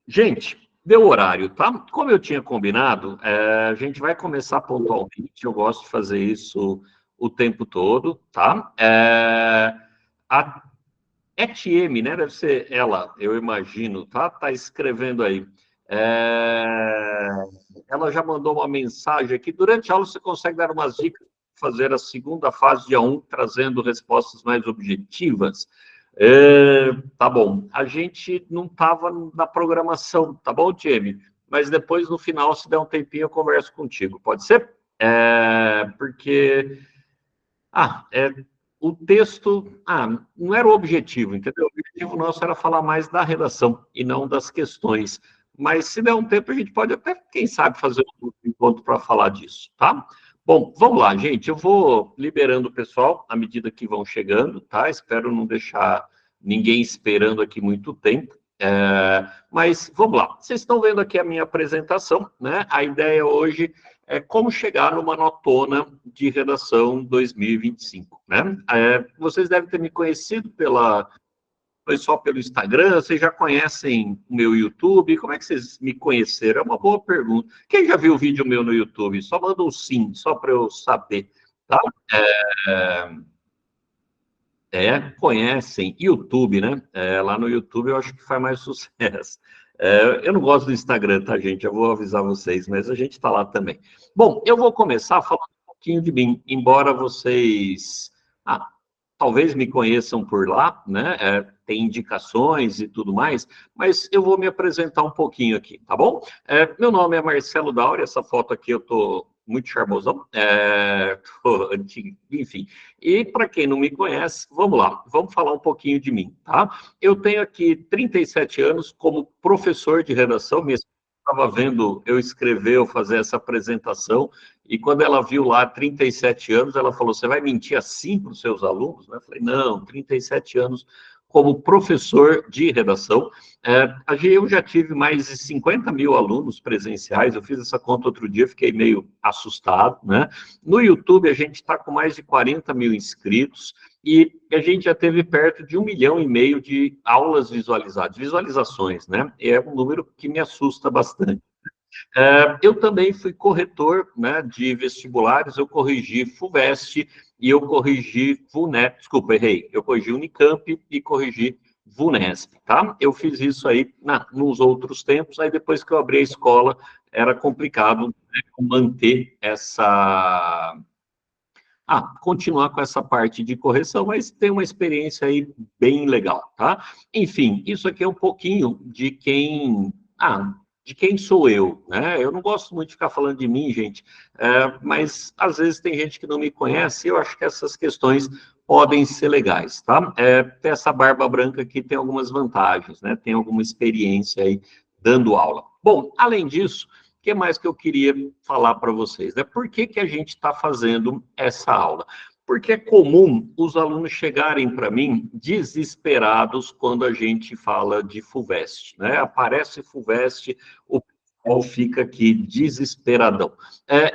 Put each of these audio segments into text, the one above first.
Gente, deu horário, tá? Como eu tinha combinado, a gente vai começar pontualmente. Eu gosto de fazer isso o tempo todo, tá? A ETM, né? Deve ser ela, eu imagino, tá? Tá escrevendo aí. É, Ela já mandou uma mensagem aqui. Durante a aula, você consegue dar umas dicas para fazer a segunda fase de A1, trazendo respostas mais objetivas? Tá bom. A gente não estava na programação, tá bom, Tieme? Mas depois, no final, se der um tempinho, eu converso contigo. Pode ser? Porque o texto, não era o objetivo, entendeu? O objetivo nosso era falar mais da redação e não das questões. Mas se der um tempo, a gente pode até, quem sabe, fazer um encontro para falar disso, tá? Bom, vamos lá, gente. Eu vou liberando o pessoal à medida que vão chegando, tá? Espero não deixar ninguém esperando aqui muito tempo. Mas vamos lá. Vocês estão vendo aqui a minha apresentação, né? A ideia hoje é como chegar numa notona de redação 2025, né? Vocês devem ter me conhecido foi só pelo Instagram, vocês já conhecem o meu YouTube, como é que vocês me conheceram? É uma boa pergunta. Quem já viu o vídeo meu no YouTube? Só manda um sim, só para eu saber, tá? Conhecem YouTube, né? Lá no YouTube eu acho que faz mais sucesso. Eu não gosto do Instagram, tá, gente? Eu vou avisar vocês, mas a gente está lá também. Bom, eu vou começar falando um pouquinho de mim, embora vocês talvez me conheçam por lá, né? Tem indicações e tudo mais, mas eu vou me apresentar um pouquinho aqui, tá bom? Meu nome é Marcelo Dauri, essa foto aqui eu tô muito charmosão, enfim. E para quem não me conhece, vamos lá, vamos falar um pouquinho de mim, tá? Eu tenho aqui 37 anos como professor de redação, minha estava vendo eu escrever, eu fazer essa apresentação, e quando ela viu lá 37 anos, ela falou: Você vai mentir assim para os seus alunos? Eu falei: Não, 37 anos como professor de redação. Eu já tive mais de 50 mil alunos presenciais, eu fiz essa conta outro dia, fiquei meio assustado, né? No YouTube, a gente está com mais de 40 mil inscritos e a gente já teve perto de 1,5 milhão de aulas visualizadas, visualizações, né? É um número que me assusta bastante. Eu também fui corretor, né, de vestibulares, eu corrigi FUVEST e eu corrigi VUNESP, desculpa, errei, eu corrigi Unicamp e corrigi VUNESP, tá? Eu fiz isso aí nos outros tempos, aí depois que eu abri a escola, era complicado, né, manter continuar com essa parte de correção, mas tem uma experiência aí bem legal, tá? Enfim, isso aqui é um pouquinho de quem sou eu, né? Eu não gosto muito de ficar falando de mim, gente, mas às vezes tem gente que não me conhece e eu acho que essas questões podem ser legais, tá? Ter essa barba branca aqui tem algumas vantagens, né? Tem alguma experiência aí dando aula. Bom, além disso, o que mais que eu queria falar para vocês? Né? Por que a gente está fazendo essa aula? Porque é comum os alunos chegarem para mim desesperados quando a gente fala de FUVEST, né? Aparece FUVEST, o pessoal fica aqui desesperadão.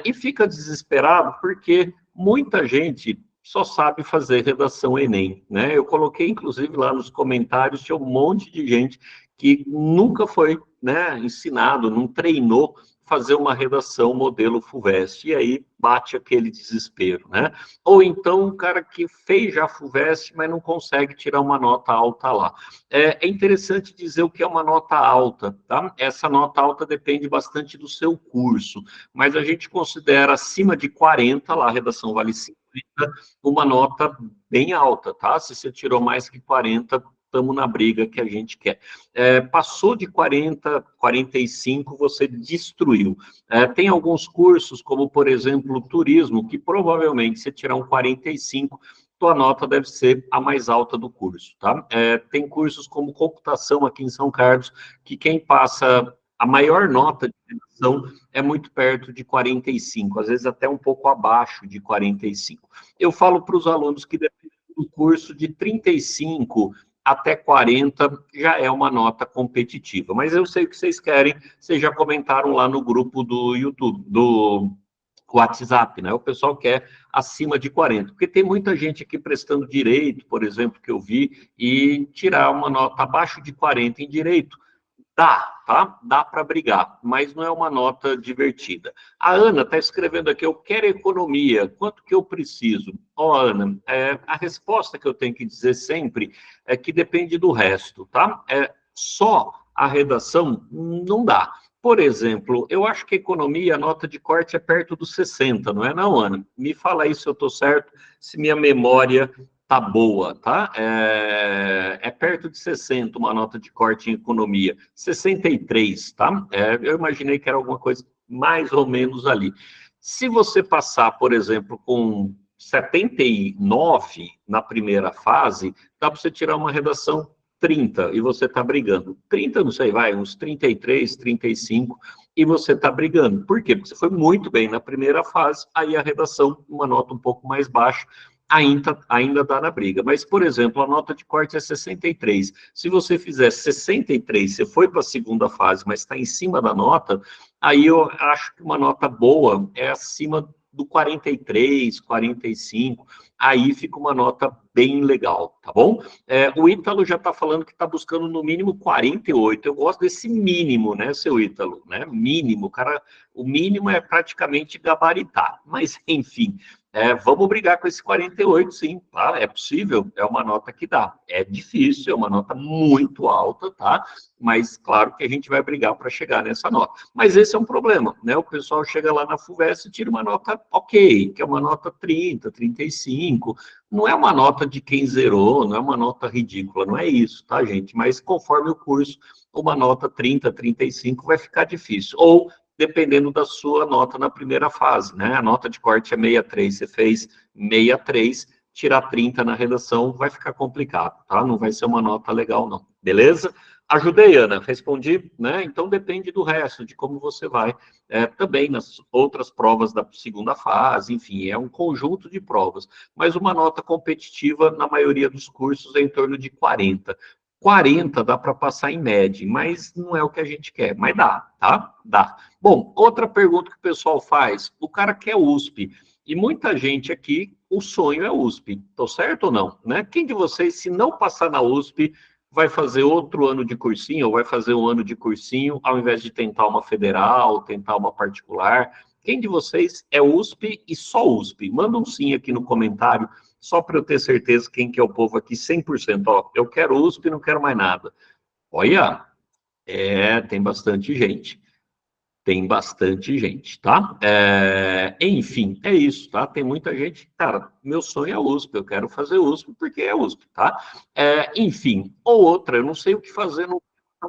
E fica desesperado porque muita gente só sabe fazer redação Enem, né? Eu coloquei, inclusive, lá nos comentários, tinha um monte de gente que nunca foi, né, ensinado, não treinou fazer uma redação modelo FUVEST, e aí bate aquele desespero, né? Ou então um cara que fez já FUVEST, mas não consegue tirar uma nota alta lá. É interessante dizer o que é uma nota alta, tá? Essa nota alta depende bastante do seu curso, mas a gente considera acima de 40, lá a redação vale 50, uma nota bem alta, tá? Se você tirou mais que 40, estamos na briga que a gente quer. Passou de 40, 45, você destruiu. Tem alguns cursos, como, por exemplo, turismo, que provavelmente, se tirar um 45, tua nota deve ser a mais alta do curso, tá? Tem cursos como computação aqui em São Carlos, que quem passa a maior nota de redação é muito perto de 45, às vezes até um pouco abaixo de 45. Eu falo para os alunos que depende do curso de 35 até 40 já é uma nota competitiva. Mas eu sei o que vocês querem, vocês já comentaram lá no grupo do YouTube, do WhatsApp, né? O pessoal quer acima de 40, porque tem muita gente aqui prestando direito, por exemplo, que eu vi, e tirar uma nota abaixo de 40 em direito. Dá, tá? Dá para brigar, mas não é uma nota divertida. A Ana está escrevendo aqui, eu quero economia, quanto que eu preciso? Ó, Ana, a resposta que eu tenho que dizer sempre é que depende do resto, tá? Só a redação não dá. Por exemplo, eu acho que economia, a nota de corte é perto dos 60, não é não, Ana? Me fala aí se eu estou certo, se minha memória tá boa, tá? É perto de 60 uma nota de corte em economia. 63, tá? Eu imaginei que era alguma coisa mais ou menos ali. Se você passar, por exemplo, com 79 na primeira fase, dá para você tirar uma redação 30 e você está brigando. 30, não sei, vai, uns 33, 35 e você está brigando. Por quê? Porque você foi muito bem na primeira fase, aí a redação, uma nota um pouco mais baixa, ainda dá na briga. Mas, por exemplo, a nota de corte é 63. Se você fizer 63, você foi para a segunda fase, mas está em cima da nota, aí eu acho que uma nota boa é acima do 43, 45, aí fica uma nota bem legal, tá bom? O Ítalo já está falando que está buscando no mínimo 48. Eu gosto desse mínimo, né, seu Ítalo? Né? Mínimo, cara, o mínimo é praticamente gabaritar. Mas, enfim, vamos brigar com esse 48, sim, tá? É possível, é uma nota que dá. É difícil, é uma nota muito alta, tá? Mas claro que a gente vai brigar para chegar nessa nota. Mas esse é um problema, né? O pessoal chega lá na FUVEST e tira uma nota ok, que é uma nota 30, 35. Não é uma nota de quem zerou, não é uma nota ridícula, não é isso, tá, gente? Mas conforme o curso, uma nota 30, 35 vai ficar difícil. Ou dependendo da sua nota na primeira fase, né? A nota de corte é 63, você fez 63, tirar 30 na redação vai ficar complicado, tá? Não vai ser uma nota legal, não. Beleza? Ajudei, Ana, respondi, né? Então depende do resto, de como você vai. Também nas outras provas da segunda fase, enfim, é um conjunto de provas. Mas uma nota competitiva, na maioria dos cursos, é em torno de 40. 40 dá para passar em média, mas não é o que a gente quer. Mas dá, tá? Dá. Bom, outra pergunta que o pessoal faz: o cara quer USP, e muita gente aqui, o sonho é USP, tô certo ou não? Né? Quem de vocês, se não passar na USP, vai fazer outro ano de cursinho, ou vai fazer um ano de cursinho, ao invés de tentar uma federal, tentar uma particular? Quem de vocês é USP e só USP? Manda um sim aqui no comentário, só para eu ter certeza quem que é o povo aqui 100%. Ó, eu quero USP, não quero mais nada. Olha, tem bastante gente. Tem bastante gente, tá? Enfim, é isso, tá? Tem muita gente, cara, meu sonho é USP, eu quero fazer USP porque é USP, tá? Enfim, ou outra, eu não sei o que fazer na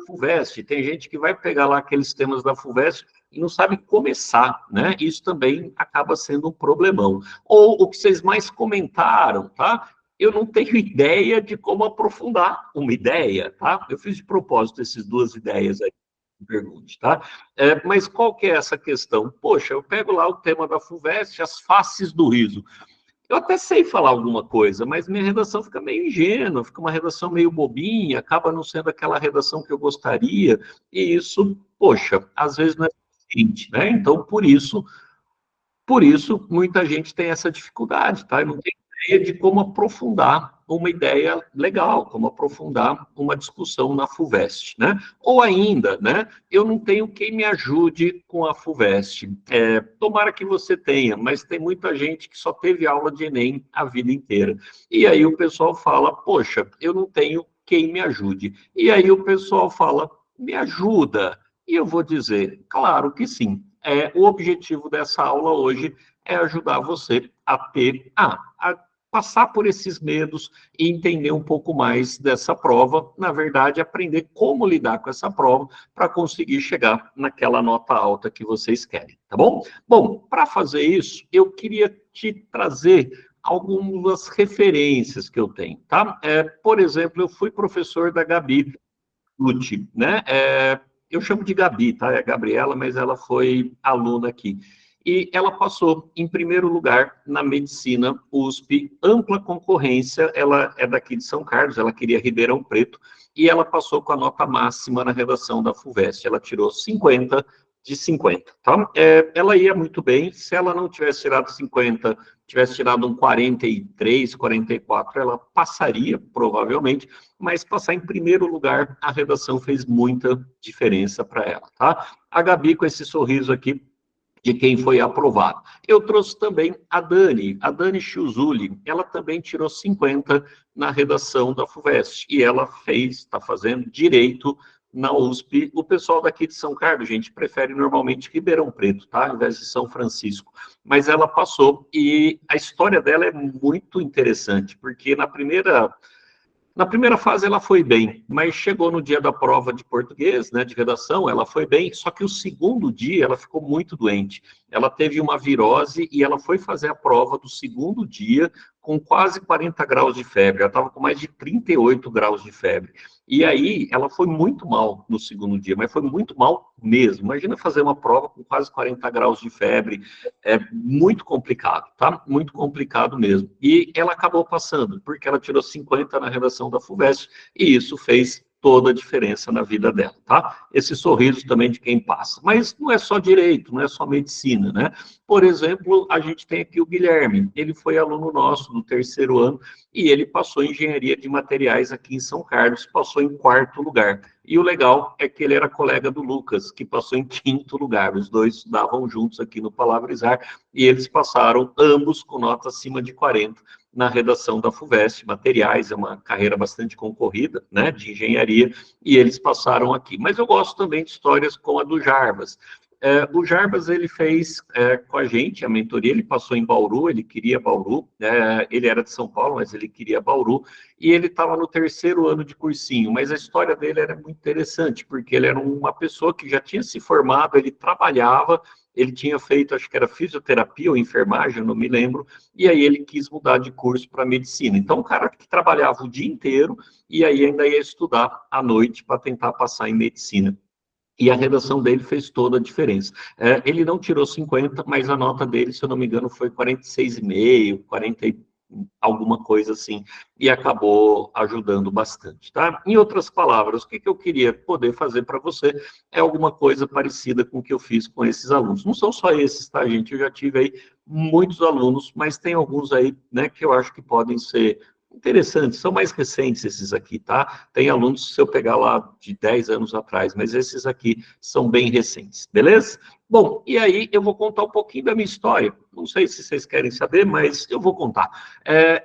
FUVEST. Tem gente que vai pegar lá aqueles temas da FUVEST e não sabe começar, né? Isso também acaba sendo um problemão. Ou o que vocês mais comentaram, tá? Eu não tenho ideia de como aprofundar uma ideia, tá? Eu fiz de propósito essas duas ideias aí pergunte, tá? Mas qual que é essa questão? Poxa, eu pego lá o tema da FUVEST, as faces do riso. Eu até sei falar alguma coisa, mas minha redação fica meio ingênua, fica uma redação meio bobinha, acaba não sendo aquela redação que eu gostaria, e isso, poxa, às vezes não é suficiente, né? Então, por isso, muita gente tem essa dificuldade, tá? Eu não tenho ideia de como aprofundar uma ideia legal, como aprofundar uma discussão na FUVEST, né? Ou ainda, né? Eu não tenho quem me ajude com a FUVEST. Tomara que você tenha, mas tem muita gente que só teve aula de Enem a vida inteira. E aí o pessoal fala, poxa, eu não tenho quem me ajude. E aí o pessoal fala, me ajuda. E eu vou dizer, claro que sim. O objetivo dessa aula hoje é ajudar você a passar por esses medos e entender um pouco mais dessa prova, na verdade, aprender como lidar com essa prova para conseguir chegar naquela nota alta que vocês querem, tá bom? Bom, para fazer isso, eu queria te trazer algumas referências que eu tenho, tá? Por exemplo, eu fui professor da Gabi Lute, né? Eu chamo de Gabi, tá? É Gabriela, mas ela foi aluna aqui. E ela passou em primeiro lugar na medicina USP, ampla concorrência. Ela é daqui de São Carlos, ela queria Ribeirão Preto, e ela passou com a nota máxima na redação da FUVEST. Ela tirou 50, de 50, tá? Ela ia muito bem, se ela não tivesse tirado 50, tivesse tirado um 43, 44, ela passaria, provavelmente, mas passar em primeiro lugar, a redação fez muita diferença para ela, tá? A Gabi, com esse sorriso aqui, de quem foi aprovado. Eu trouxe também a Dani Chiuzuli, ela também tirou 50 na redação da FUVEST, e ela está fazendo direito na USP. O pessoal daqui de São Carlos, gente, prefere normalmente Ribeirão Preto, tá? Ao invés de São Francisco. Mas ela passou, e a história dela é muito interessante, porque na primeira fase ela foi bem, mas chegou no dia da prova de português, né, de redação, ela foi bem, só que o segundo dia ela ficou muito doente. Ela teve uma virose e ela foi fazer a prova do segundo dia com quase 40 graus de febre. Ela estava com mais de 38 graus de febre. E aí ela foi muito mal no segundo dia, mas foi muito mal mesmo. Imagina fazer uma prova com quase 40 graus de febre, é muito complicado, tá? Muito complicado mesmo. E ela acabou passando, porque ela tirou 50 na redação da FUVEST, e isso fez toda a diferença na vida dela, tá? Esse sorriso também de quem passa. Mas não é só direito, não é só medicina, né? Por exemplo, a gente tem aqui o Guilherme, ele foi aluno nosso no terceiro ano, e ele passou em engenharia de materiais aqui em São Carlos, passou em quarto lugar. E o legal é que ele era colega do Lucas, que passou em quinto lugar. Os dois estudavam juntos aqui no Palavrizar, e eles passaram ambos com nota acima de 40 na redação da FUVEST. Materiais é uma carreira bastante concorrida, né, de engenharia, e eles passaram aqui. Mas eu gosto também de histórias como a do Jarbas. O Jarbas, ele fez com a gente a mentoria, ele passou em Bauru, ele queria Bauru, ele era de São Paulo, mas ele queria Bauru, e ele estava no terceiro ano de cursinho, mas a história dele era muito interessante, porque ele era uma pessoa que já tinha se formado, ele trabalhava, ele tinha feito, acho que era fisioterapia ou enfermagem, eu não me lembro, e aí ele quis mudar de curso para medicina. Então, um cara que trabalhava o dia inteiro, e aí ainda ia estudar à noite para tentar passar em medicina. E a redação dele fez toda a diferença. Ele não tirou 50, mas a nota dele, se eu não me engano, foi 46,5, 40 alguma coisa assim, e acabou ajudando bastante, tá? Em outras palavras, o que eu queria poder fazer para você é alguma coisa parecida com o que eu fiz com esses alunos. Não são só esses, tá, gente? Eu já tive aí muitos alunos, mas tem alguns aí, né, que eu acho que podem ser interessantes, são mais recentes esses aqui, tá? Tem alunos, se eu pegar lá de 10 anos atrás, mas esses aqui são bem recentes, beleza? Bom, e aí eu vou contar um pouquinho da minha história. Não sei se vocês querem saber, mas eu vou contar.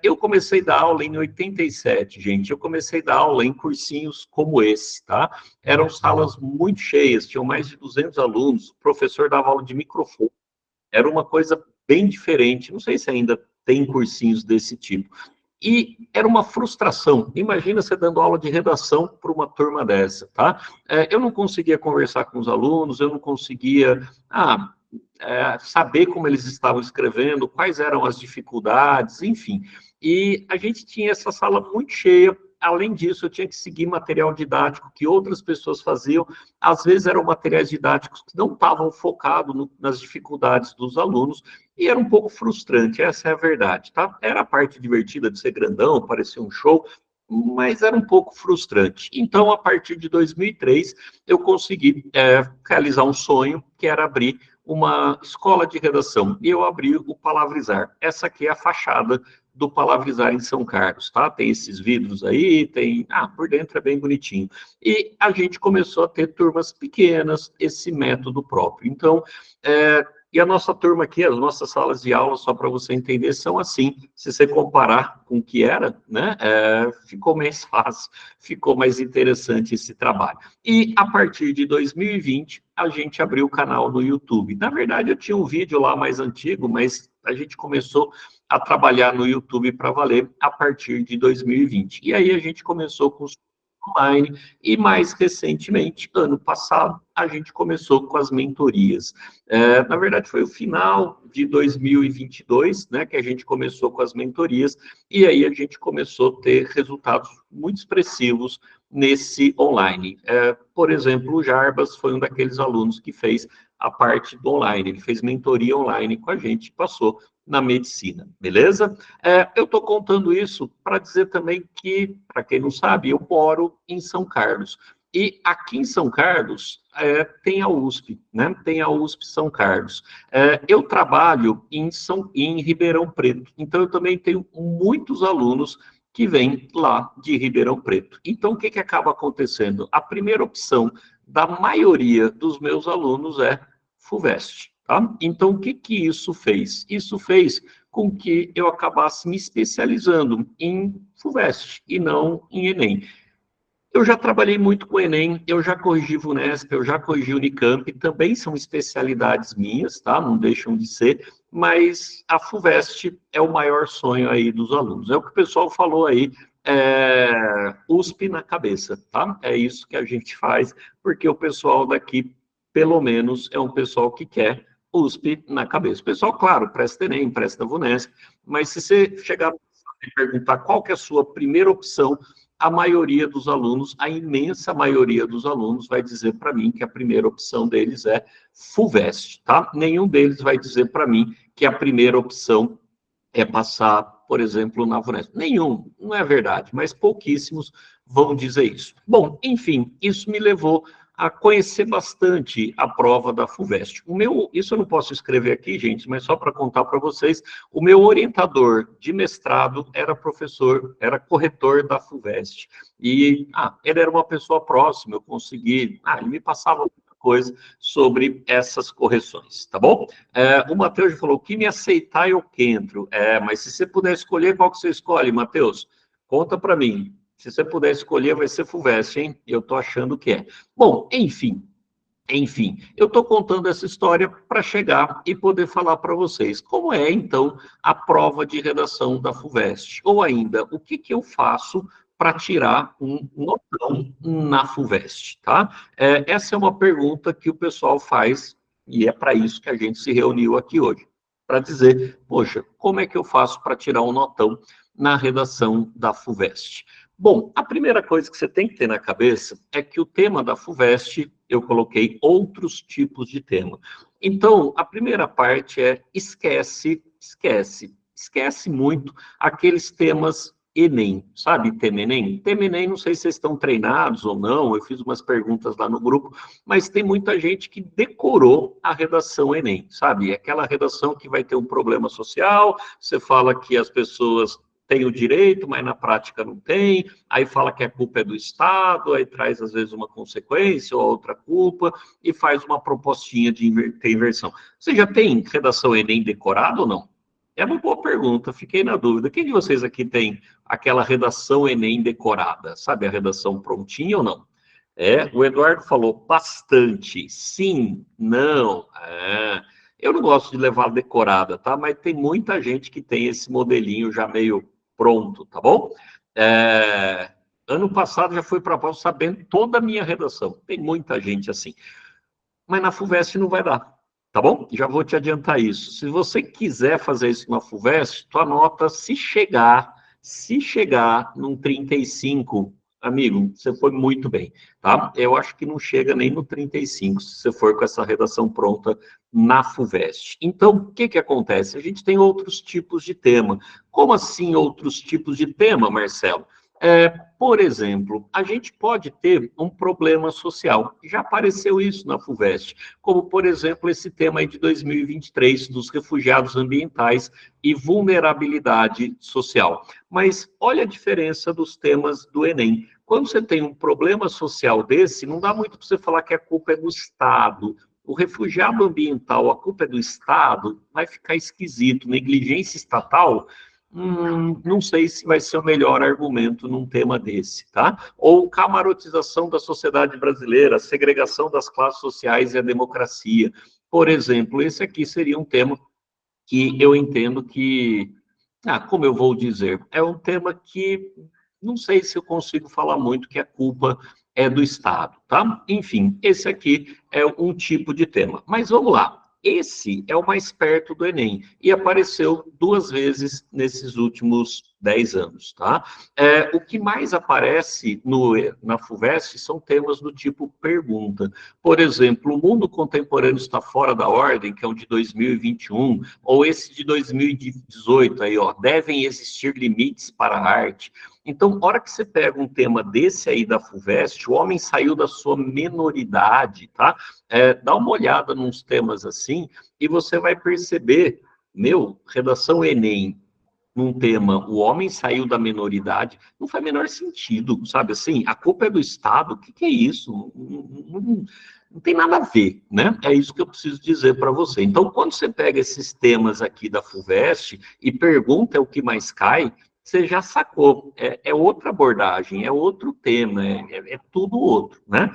Eu comecei a dar aula em 87, gente. Eu comecei a dar aula em cursinhos como esse, tá? Eram salas muito cheias, tinham mais de 200 alunos, o professor dava aula de microfone. Era uma coisa bem diferente. Não sei se ainda tem cursinhos desse tipo. E era uma frustração. Imagina você dando aula de redação para uma turma dessa, tá? Eu não conseguia conversar com os alunos, eu não conseguia saber como eles estavam escrevendo, quais eram as dificuldades, enfim. E a gente tinha essa sala muito cheia. Além disso, eu tinha que seguir material didático que outras pessoas faziam. Às vezes eram materiais didáticos que não estavam focados nas dificuldades dos alunos, e era um pouco frustrante, essa é a verdade, tá? Era a parte divertida de ser grandão, parecia um show, mas era um pouco frustrante. Então, a partir de 2003, eu consegui realizar um sonho, que era abrir uma escola de redação, e eu abri o Palavrizar. Essa aqui é a fachada do Palavrizar em São Carlos, tá? Tem esses vidros aí, tem... por dentro é bem bonitinho. E a gente começou a ter turmas pequenas, esse método próprio. Então, e a nossa turma aqui, as nossas salas de aula, só para você entender, são assim. Se você comparar com o que era, né, ficou mais fácil, ficou mais interessante esse trabalho. E a partir de 2020, a gente abriu o canal no YouTube. Na verdade, eu tinha um vídeo lá mais antigo, mas a gente começou a trabalhar no YouTube para valer a partir de 2020. E aí a gente começou com os online, e mais recentemente, ano passado, a gente começou com as mentorias. Na verdade, foi o final de 2022, né, que a gente começou com as mentorias, e aí a gente começou a ter resultados muito expressivos nesse online. Por exemplo, o Jarbas foi um daqueles alunos que fez a parte do online, ele fez mentoria online com a gente, passou na medicina, beleza? Eu estou contando isso para dizer também que, para quem não sabe, eu moro em São Carlos. E aqui em São Carlos, tem a USP, né? Tem a USP São Carlos. Eu trabalho em Ribeirão Preto, então eu também tenho muitos alunos que vêm lá de Ribeirão Preto. Então, o que acaba acontecendo? A primeira opção da maioria dos meus alunos é FUVEST, tá? Então, o que isso fez? Isso fez com que eu acabasse me especializando em FUVEST e não em Enem. Eu já trabalhei muito com o Enem, eu já corrigi VUNESP, eu já corrigi Unicamp, também são especialidades minhas, tá? Não deixam de ser, mas a FUVEST é o maior sonho aí dos alunos. É o que o pessoal falou aí, USP na cabeça, tá? É isso que a gente faz, porque o pessoal daqui, pelo menos, é um pessoal que quer USP na cabeça. O pessoal, claro, presta Enem, presta VUNESP, mas se você chegar e perguntar qual que é a sua primeira opção, a maioria dos alunos, a imensa maioria dos alunos vai dizer para mim que a primeira opção deles é FUVEST, tá? Nenhum deles vai dizer para mim que a primeira opção é passar, por exemplo, na VUNESP. Nenhum, não é verdade, mas pouquíssimos vão dizer isso. Bom, enfim, isso me levou a conhecer bastante a prova da FUVEST. Isso eu não posso escrever aqui, gente, mas só para contar para vocês, o meu orientador de mestrado era professor, era corretor da FUVEST. E ele era uma pessoa próxima, eu consegui, ele me passava muita coisa sobre essas correções, tá bom? O Matheus falou, o que me aceitar eu que entro. Mas se você puder escolher, qual que você escolhe, Matheus? Conta para mim. Se você puder escolher, vai ser FUVEST, hein? Eu estou achando que é. Bom, enfim, eu estou contando essa história para chegar e poder falar para vocês como é, então, a prova de redação da FUVEST. Ou ainda, o que eu faço para tirar um notão na FUVEST, tá? Essa é uma pergunta que o pessoal faz e é para isso que a gente se reuniu aqui hoje. Para dizer, poxa, como é que eu faço para tirar um notão na redação da FUVEST? Bom, a primeira coisa que você tem que ter na cabeça é que o tema da FUVEST, eu coloquei outros tipos de tema. Então, a primeira parte é esquece muito aqueles temas Enem, sabe, tema Enem? Tema Enem, não sei se vocês estão treinados ou não, eu fiz umas perguntas lá no grupo, mas tem muita gente que decorou a redação Enem, sabe? Aquela redação que vai ter um problema social, você fala que as pessoas tem o direito, mas na prática não tem, aí fala que a culpa é do Estado, aí traz às vezes uma consequência ou outra culpa, e faz uma propostinha de inversão. Você já tem redação Enem decorada ou não? É uma boa pergunta, fiquei na dúvida. Quem de vocês aqui tem aquela redação Enem decorada? Sabe a redação prontinha ou não? O Eduardo falou bastante. Sim, não. Eu não gosto de levar decorada, tá? Mas tem muita gente que tem esse modelinho já meio pronto, tá bom? Ano passado já fui para a prova sabendo toda a minha redação. Tem muita gente assim. Mas na FUVEST não vai dar, tá bom? Já vou te adiantar isso. Se você quiser fazer isso na FUVEST, tua nota, se chegar num 35, amigo, você foi muito bem, tá? Eu acho que não chega nem no 35, se você for com essa redação pronta na FUVEST. Então, o que acontece? A gente tem outros tipos de tema. Como assim outros tipos de tema, Marcelo? Por exemplo, a gente pode ter um problema social. Já apareceu isso na FUVEST, como, por exemplo, esse tema aí de 2023 dos refugiados ambientais e vulnerabilidade social. Mas olha a diferença dos temas do Enem. Quando você tem um problema social desse, não dá muito para você falar que a culpa é do Estado. O refugiado ambiental, a culpa é do Estado, vai ficar esquisito. Negligência estatal, não sei se vai ser o melhor argumento num tema desse, tá? Ou camarotização da sociedade brasileira, segregação das classes sociais e a democracia. Por exemplo, esse aqui seria um tema que eu entendo que, como eu vou dizer, é um tema que não sei se eu consigo falar muito que a culpa é do Estado, tá? Enfim, esse aqui é um tipo de tema. Mas vamos lá. Esse é o mais perto do Enem e apareceu 2 vezes nesses últimos 10 anos, tá? O que mais aparece na FUVEST são temas do tipo pergunta. Por exemplo, o mundo contemporâneo está fora da ordem, que é o de 2021, ou esse de 2018 aí, ó, devem existir limites para a arte. Então, na hora que você pega um tema desse aí da FUVEST, o homem saiu da sua menoridade, tá? Dá uma olhada nos temas assim e você vai perceber, redação Enem, num tema, o homem saiu da menoridade, não faz o menor sentido, sabe assim? A culpa é do Estado, o que é isso? Não tem nada a ver, né? É isso que eu preciso dizer para você. Então, quando você pega esses temas aqui da FUVEST e pergunta o que mais cai, você já sacou. É outra abordagem, é outro tema, é tudo outro, né?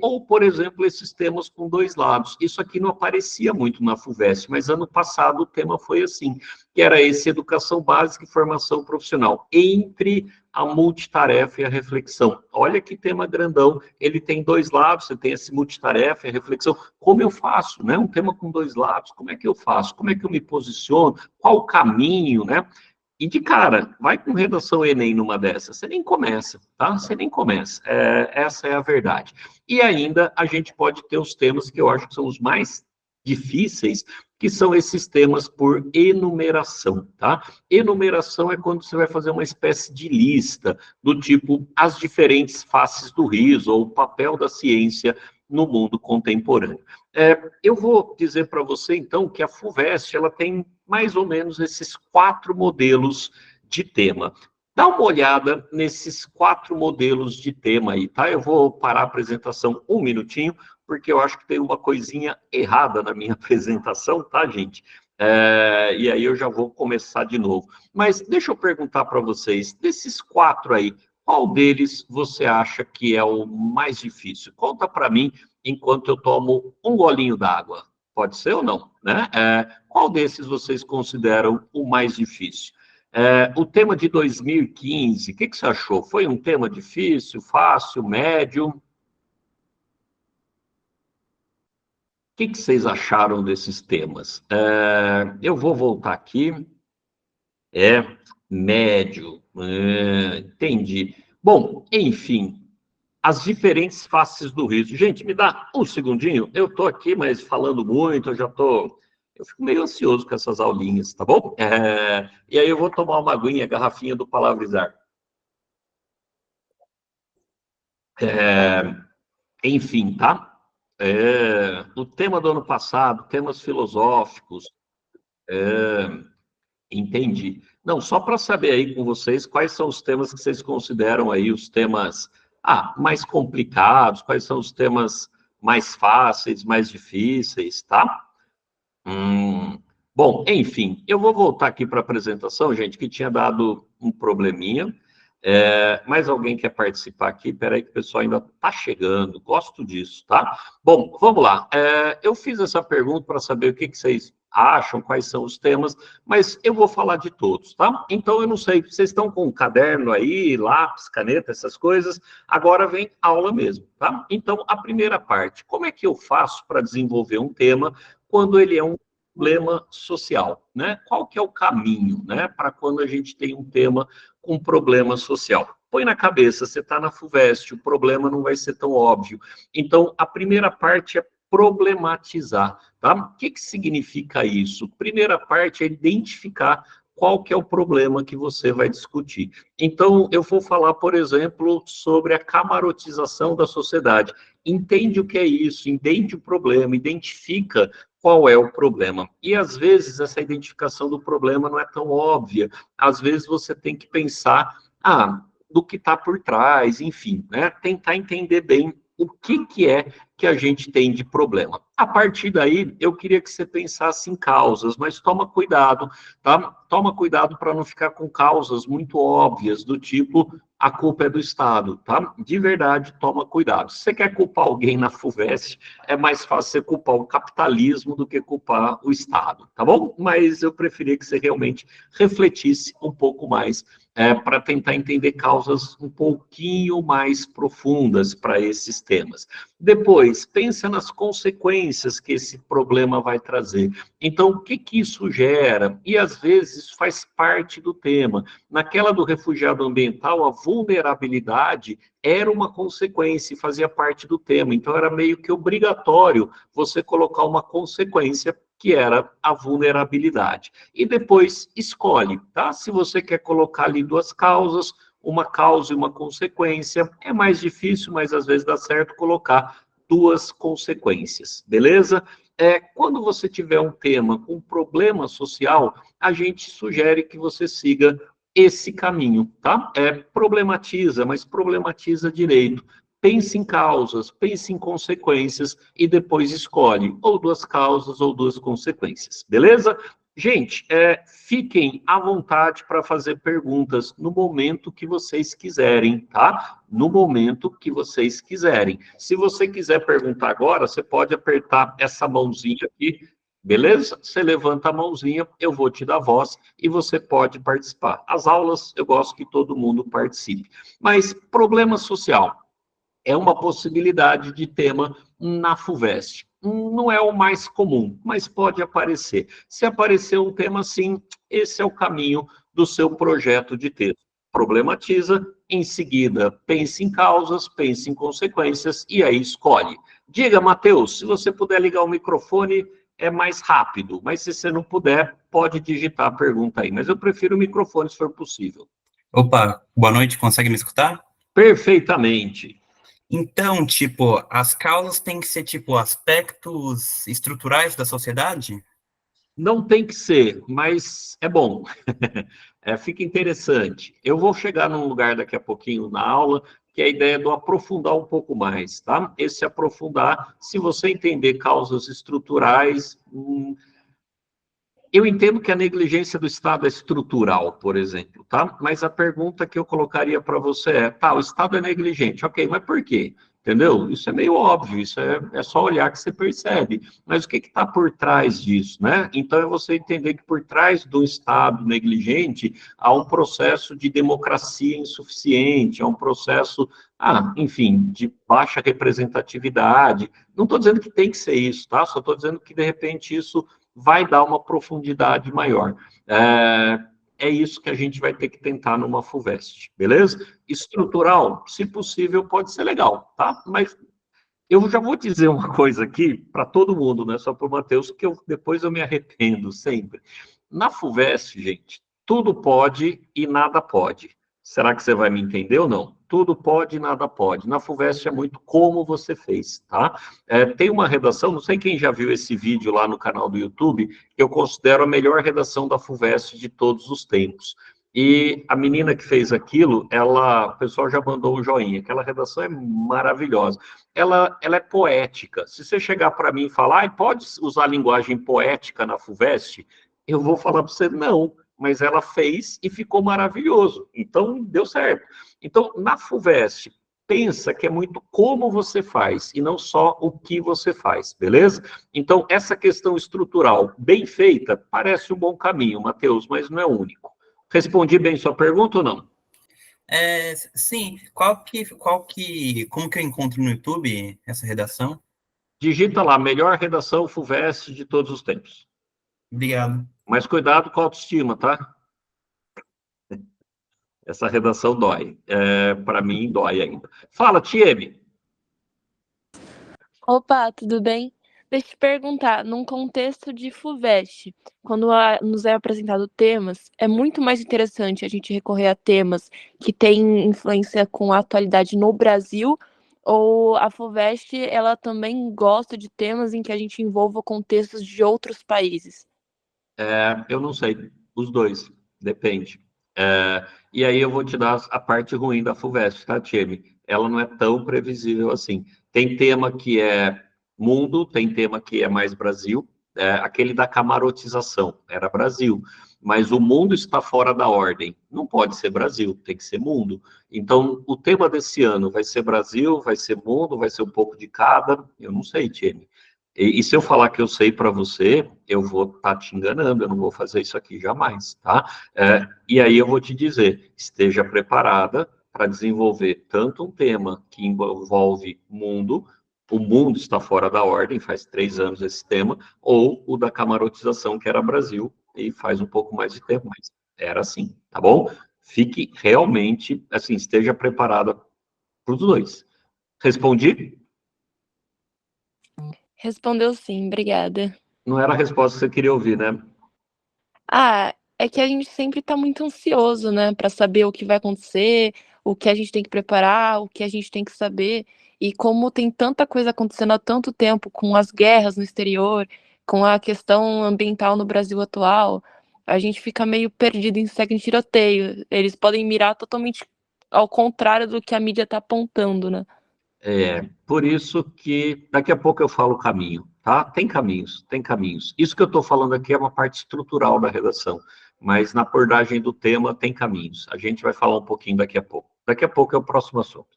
Ou, por exemplo, esses temas com dois lados. Isso aqui não aparecia muito na FUVEST, mas ano passado o tema foi assim, que era esse educação básica e formação profissional, entre a multitarefa e a reflexão. Olha que tema grandão, ele tem dois lados, você tem esse multitarefa e a reflexão. Como eu faço, né? Um tema com dois lados, como é que eu faço? Como é que eu me posiciono? Qual o caminho, né? E de cara, vai com redação Enem numa dessas, você nem começa, tá? Você nem começa, essa é a verdade. E ainda a gente pode ter os temas que eu acho que são os mais difíceis, que são esses temas por enumeração, tá? Enumeração é quando você vai fazer uma espécie de lista, do tipo as diferentes faces do riso, ou o papel da ciência no mundo contemporâneo. Eu vou dizer para você, então, que a FUVEST ela tem mais ou menos esses 4 modelos de tema. Dá uma olhada nesses 4 modelos de tema aí, tá? Eu vou parar a apresentação um minutinho, porque eu acho que tem uma coisinha errada na minha apresentação, tá, gente? E aí eu já vou começar de novo. Mas deixa eu perguntar para vocês, desses 4 aí, qual deles você acha que é o mais difícil? Conta para mim enquanto eu tomo um golinho d'água. Pode ser ou não, né? Qual desses vocês consideram o mais difícil? O tema de 2015, o que você achou? Foi um tema difícil, fácil, médio? O que vocês acharam desses temas? Eu vou voltar aqui. É médio. Entendi. Bom, enfim, as diferentes faces do riso. Gente, me dá um segundinho. Eu estou aqui, mas falando muito, eu fico meio ansioso com essas aulinhas, tá bom? E aí eu vou tomar uma aguinha, garrafinha do Palavrizar. Enfim, tá? O tema do ano passado, temas filosóficos, entendi. Não, só para saber aí com vocês, quais são os temas que vocês consideram aí os temas mais complicados, quais são os temas mais fáceis, mais difíceis, tá? Bom, enfim, eu vou voltar aqui para a apresentação, gente, que tinha dado um probleminha. Mais alguém quer participar aqui? Espera aí que o pessoal ainda está chegando, gosto disso, tá? Bom, vamos lá. Eu fiz essa pergunta para saber o que vocês acham, quais são os temas, mas eu vou falar de todos, tá? Então, eu não sei, vocês estão com um caderno aí, lápis, caneta, essas coisas, agora vem aula mesmo, tá? Então, a primeira parte, como é que eu faço para desenvolver um tema quando ele é um problema social, né? Qual que é o caminho, né, para quando a gente tem um tema com problema social? Põe na cabeça, você está na FUVEST, o problema não vai ser tão óbvio. Então, a primeira parte é problematizar, tá? O que significa isso? Primeira parte é identificar qual que é o problema que você vai discutir. Então, eu vou falar, por exemplo, sobre a camarotização da sociedade. Entende o que é isso, entende o problema, identifica qual é o problema. E, às vezes, essa identificação do problema não é tão óbvia. Às vezes, você tem que pensar, do que está por trás, enfim, né? Tentar entender bem o que é que a gente tem de problema. A partir daí, eu queria que você pensasse em causas, mas toma cuidado, tá? Toma cuidado para não ficar com causas muito óbvias, do tipo, a culpa é do Estado, tá? De verdade, toma cuidado. Se você quer culpar alguém na FUVEST, é mais fácil você culpar o capitalismo do que culpar o Estado, tá bom? Mas eu preferia que você realmente refletisse um pouco mais para tentar entender causas um pouquinho mais profundas para esses temas. Depois, pensa nas consequências que esse problema vai trazer. Então, o que que isso gera? E, às vezes, faz parte do tema. Naquela do refugiado ambiental, a vulnerabilidade era uma consequência e fazia parte do tema. Então, era meio que obrigatório você colocar uma consequência que era a vulnerabilidade. E depois escolhe, tá? Se você quer colocar ali duas causas, uma causa e uma consequência, é mais difícil, mas às vezes dá certo colocar duas consequências, beleza? Quando você tiver um tema com problema social, a gente sugere que você siga esse caminho, tá? Problematiza, mas problematiza direito. Pense em causas, pense em consequências e depois escolhe ou duas causas ou duas consequências, beleza? Gente, fiquem à vontade para fazer perguntas no momento que vocês quiserem, tá? No momento que vocês quiserem. Se você quiser perguntar agora, você pode apertar essa mãozinha aqui, beleza? Você levanta a mãozinha, eu vou te dar voz e você pode participar. As aulas, eu gosto que todo mundo participe. Mas problema social é uma possibilidade de tema na FUVEST. Não é o mais comum, mas pode aparecer. Se aparecer um tema assim, esse é o caminho do seu projeto de texto. Problematiza, em seguida pense em causas, pense em consequências e aí escolhe. Diga, Matheus, se você puder ligar o microfone, é mais rápido, mas se você não puder, pode digitar a pergunta aí. Mas eu prefiro o microfone se for possível. Opa, boa noite, consegue me escutar? Perfeitamente. Então, tipo, as causas têm que ser, tipo, aspectos estruturais da sociedade? Não tem que ser, mas é bom. Fica interessante. Eu vou chegar num lugar daqui a pouquinho na aula, que é a ideia do aprofundar um pouco mais, tá? Esse aprofundar, se você entender causas estruturais, eu entendo que a negligência do Estado é estrutural, por exemplo, tá? Mas a pergunta que eu colocaria para você é, tá, o Estado é negligente, ok, mas por quê? Entendeu? Isso é meio óbvio, isso é só olhar que você percebe. Mas o que está por trás disso, né? Então é você entender que por trás do Estado negligente há um processo de democracia insuficiente, há um processo, enfim, de baixa representatividade. Não estou dizendo que tem que ser isso, tá? Só estou dizendo que, de repente, isso vai dar uma profundidade maior. É isso que a gente vai ter que tentar numa FUVEST, beleza? Estrutural, se possível, pode ser legal, tá? Mas eu já vou dizer uma coisa aqui para todo mundo, não é só para o Matheus, que depois eu me arrependo sempre. Na FUVEST, gente, tudo pode e nada pode. Será que você vai me entender ou não? Tudo pode e nada pode. Na FUVEST é muito como você fez, tá? Tem uma redação, não sei quem já viu esse vídeo lá no canal do YouTube, que eu considero a melhor redação da FUVEST de todos os tempos. E a menina que fez aquilo, o pessoal já mandou um joinha, aquela redação é maravilhosa. Ela é poética. Se você chegar para mim e falar, pode usar linguagem poética na FUVEST, eu vou falar para você, não, mas ela fez e ficou maravilhoso. Então, deu certo. Então, na FUVEST, pensa que é muito como você faz e não só o que você faz, beleza? Então, essa questão estrutural bem feita parece um bom caminho, Matheus, mas não é o único. Respondi bem sua pergunta ou não? Sim, como que eu encontro no YouTube essa redação? Digita lá, melhor redação FUVEST de todos os tempos. Obrigado. Mas cuidado com a autoestima, tá? Essa redação dói. Para mim, dói ainda. Fala, Tieme. Opa, tudo bem? Deixa eu te perguntar, num contexto de FUVEST, quando nos é apresentado temas, é muito mais interessante a gente recorrer a temas que têm influência com a atualidade no Brasil, ou a FUVEST, ela também gosta de temas em que a gente envolva contextos de outros países? Eu não sei, os dois, depende. E aí eu vou te dar a parte ruim da FUVEST, tá, Tieme? Ela não é tão previsível assim. Tem tema que é mundo, tem tema que é mais Brasil, aquele da camarotização, era Brasil. Mas o mundo está fora da ordem. Não pode ser Brasil, tem que ser mundo. Então, o tema desse ano vai ser Brasil, vai ser mundo, vai ser um pouco de cada. Eu não sei, Tieme. E se eu falar que eu sei para você, eu vou estar te enganando, eu não vou fazer isso aqui jamais, tá? E aí eu vou te dizer, esteja preparada para desenvolver tanto um tema que envolve mundo, o mundo está fora da ordem, faz 3 anos esse tema, ou o da camarotização, que era Brasil, e faz um pouco mais de tempo, mas era assim, tá bom? Fique realmente, assim, esteja preparada para os dois. Respondi? Respondeu sim, obrigada. Não era a resposta que você queria ouvir, né? Ah, é que a gente sempre tá muito ansioso, né, para saber o que vai acontecer, o que a gente tem que preparar, o que a gente tem que saber. E como tem tanta coisa acontecendo há tanto tempo, com as guerras no exterior, com a questão ambiental no Brasil atual, a gente fica meio perdido em segue em tiroteio. Eles podem mirar totalmente ao contrário do que a mídia tá apontando, né? Por isso que daqui a pouco eu falo o caminho, tá? Tem caminhos, tem caminhos. Isso que eu estou falando aqui é uma parte estrutural da redação, mas na abordagem do tema tem caminhos. A gente vai falar um pouquinho daqui a pouco. Daqui a pouco é o próximo assunto.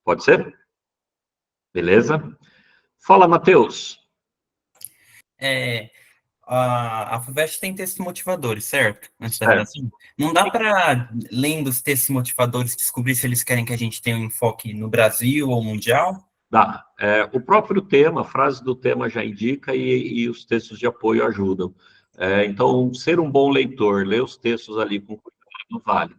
Pode ser? Beleza? Fala, Matheus. É, a FUVEST tem textos motivadores, certo? Antes da Certo. redação. Não dá para, lendo os textos motivadores, descobrir se eles querem que a gente tenha um enfoque no Brasil ou mundial? Dá. O próprio tema, a frase do tema já indica e os textos de apoio ajudam. Então, ser um bom leitor, ler os textos ali com cuidado vale.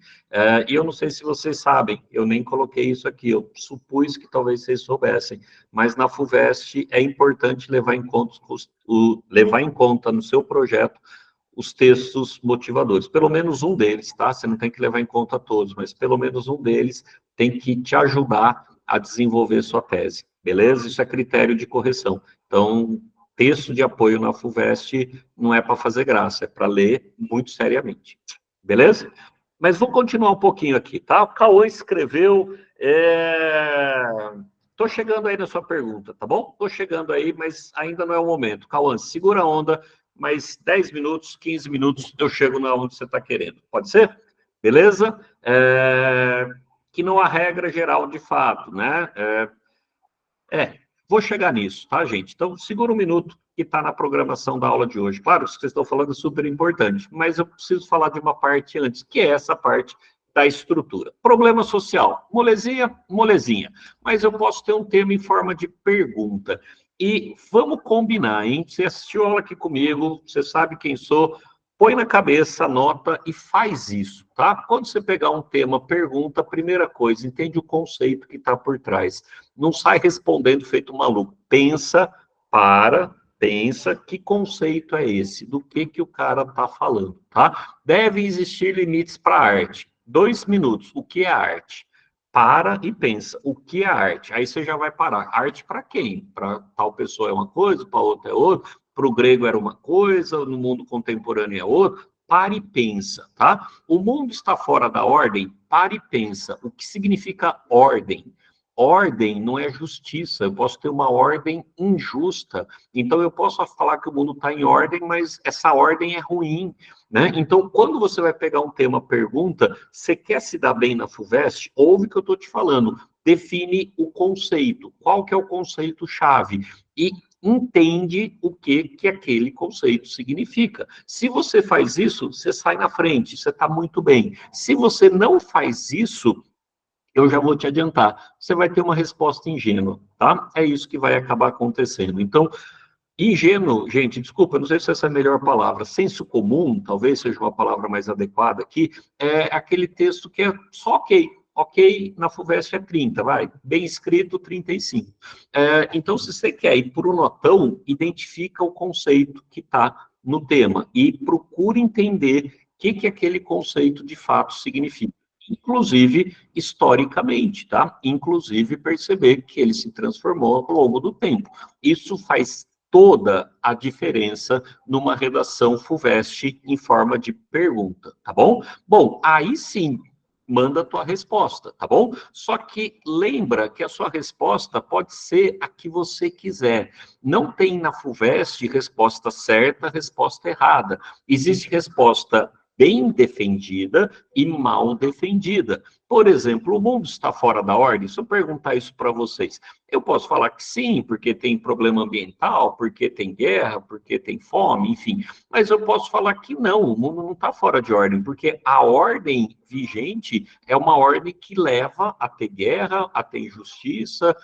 E eu não sei se vocês sabem, eu nem coloquei isso aqui, eu supus que talvez vocês soubessem, mas na FUVEST é importante levar em conta no seu projeto os textos motivadores, pelo menos um deles, tá? Você não tem que levar em conta todos, mas pelo menos um deles tem que te ajudar a desenvolver sua tese, beleza? Isso é critério de correção. Então, texto de apoio na FUVEST não é para fazer graça, é para ler muito seriamente, beleza? Mas vou continuar um pouquinho aqui, tá? O Cauã escreveu. Tô chegando aí na sua pergunta, tá bom? Tô chegando aí, mas ainda não é o momento. Cauã, segura a onda, mais 10 minutos, 15 minutos, eu chego na onde você está querendo. Pode ser? Beleza? Que não há regra geral de fato, né? Vou chegar nisso, tá, gente? Então, segura um minuto que está na programação da aula de hoje. Claro, isso que vocês estão falando é super importante, mas eu preciso falar de uma parte antes, que é essa parte da estrutura. Problema social, molezinha, molezinha. Mas eu posso ter um tema em forma de pergunta. E vamos combinar, hein? Você assistiu a aula aqui comigo, você sabe quem sou, põe na cabeça, anota e faz isso, tá? Quando você pegar um tema, pergunta, primeira coisa, entende o conceito que está por trás. Não sai respondendo feito um maluco. Pensa, que conceito é esse? Do que o cara está falando, tá? Deve existir limites para a arte. 2 minutos. O que é arte? Para e pensa. O que é arte? Aí você já vai parar. Arte para quem? Para tal pessoa é uma coisa, para outra é outra. Para o grego era uma coisa, no mundo contemporâneo é outra. Pare e pensa, tá? O mundo está fora da ordem? Pare e pensa. O que significa ordem? Ordem não é justiça, eu posso ter uma ordem injusta. Então, eu posso falar que o mundo está em ordem, mas essa ordem é ruim, né? Então, quando você vai pegar um tema, pergunta, você quer se dar bem na FUVEST? Ouve o que eu estou te falando. Define o conceito. Qual que é o conceito-chave? E entende o que aquele conceito significa. Se você faz isso, você sai na frente, você está muito bem. Se você não faz isso, eu já vou te adiantar, você vai ter uma resposta ingênua, tá? É isso que vai acabar acontecendo. Então, ingênuo, gente, desculpa, não sei se essa é a melhor palavra, senso comum, talvez seja uma palavra mais adequada aqui, é aquele texto que é só ok. Ok, na FUVEST é 30, vai, bem escrito, 35. Então, se você quer ir por um notão, identifica o conceito que está no tema e procure entender o que aquele conceito de fato significa. Inclusive historicamente, tá? Inclusive perceber que ele se transformou ao longo do tempo. Isso faz toda a diferença numa redação FUVEST em forma de pergunta, tá bom? Bom, aí sim, manda a tua resposta, tá bom? Só que lembra que a sua resposta pode ser a que você quiser. Não tem na FUVEST resposta certa, resposta errada. Existe resposta bem defendida e mal defendida. Por exemplo, o mundo está fora da ordem? Se eu perguntar isso para vocês, eu posso falar que sim, porque tem problema ambiental, porque tem guerra, porque tem fome, enfim. Mas eu posso falar que não, o mundo não está fora de ordem, porque a ordem vigente é uma ordem que leva a ter guerra, a ter injustiça,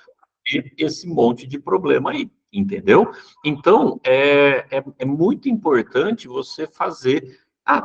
e esse monte de problema aí, entendeu? Então, é muito importante você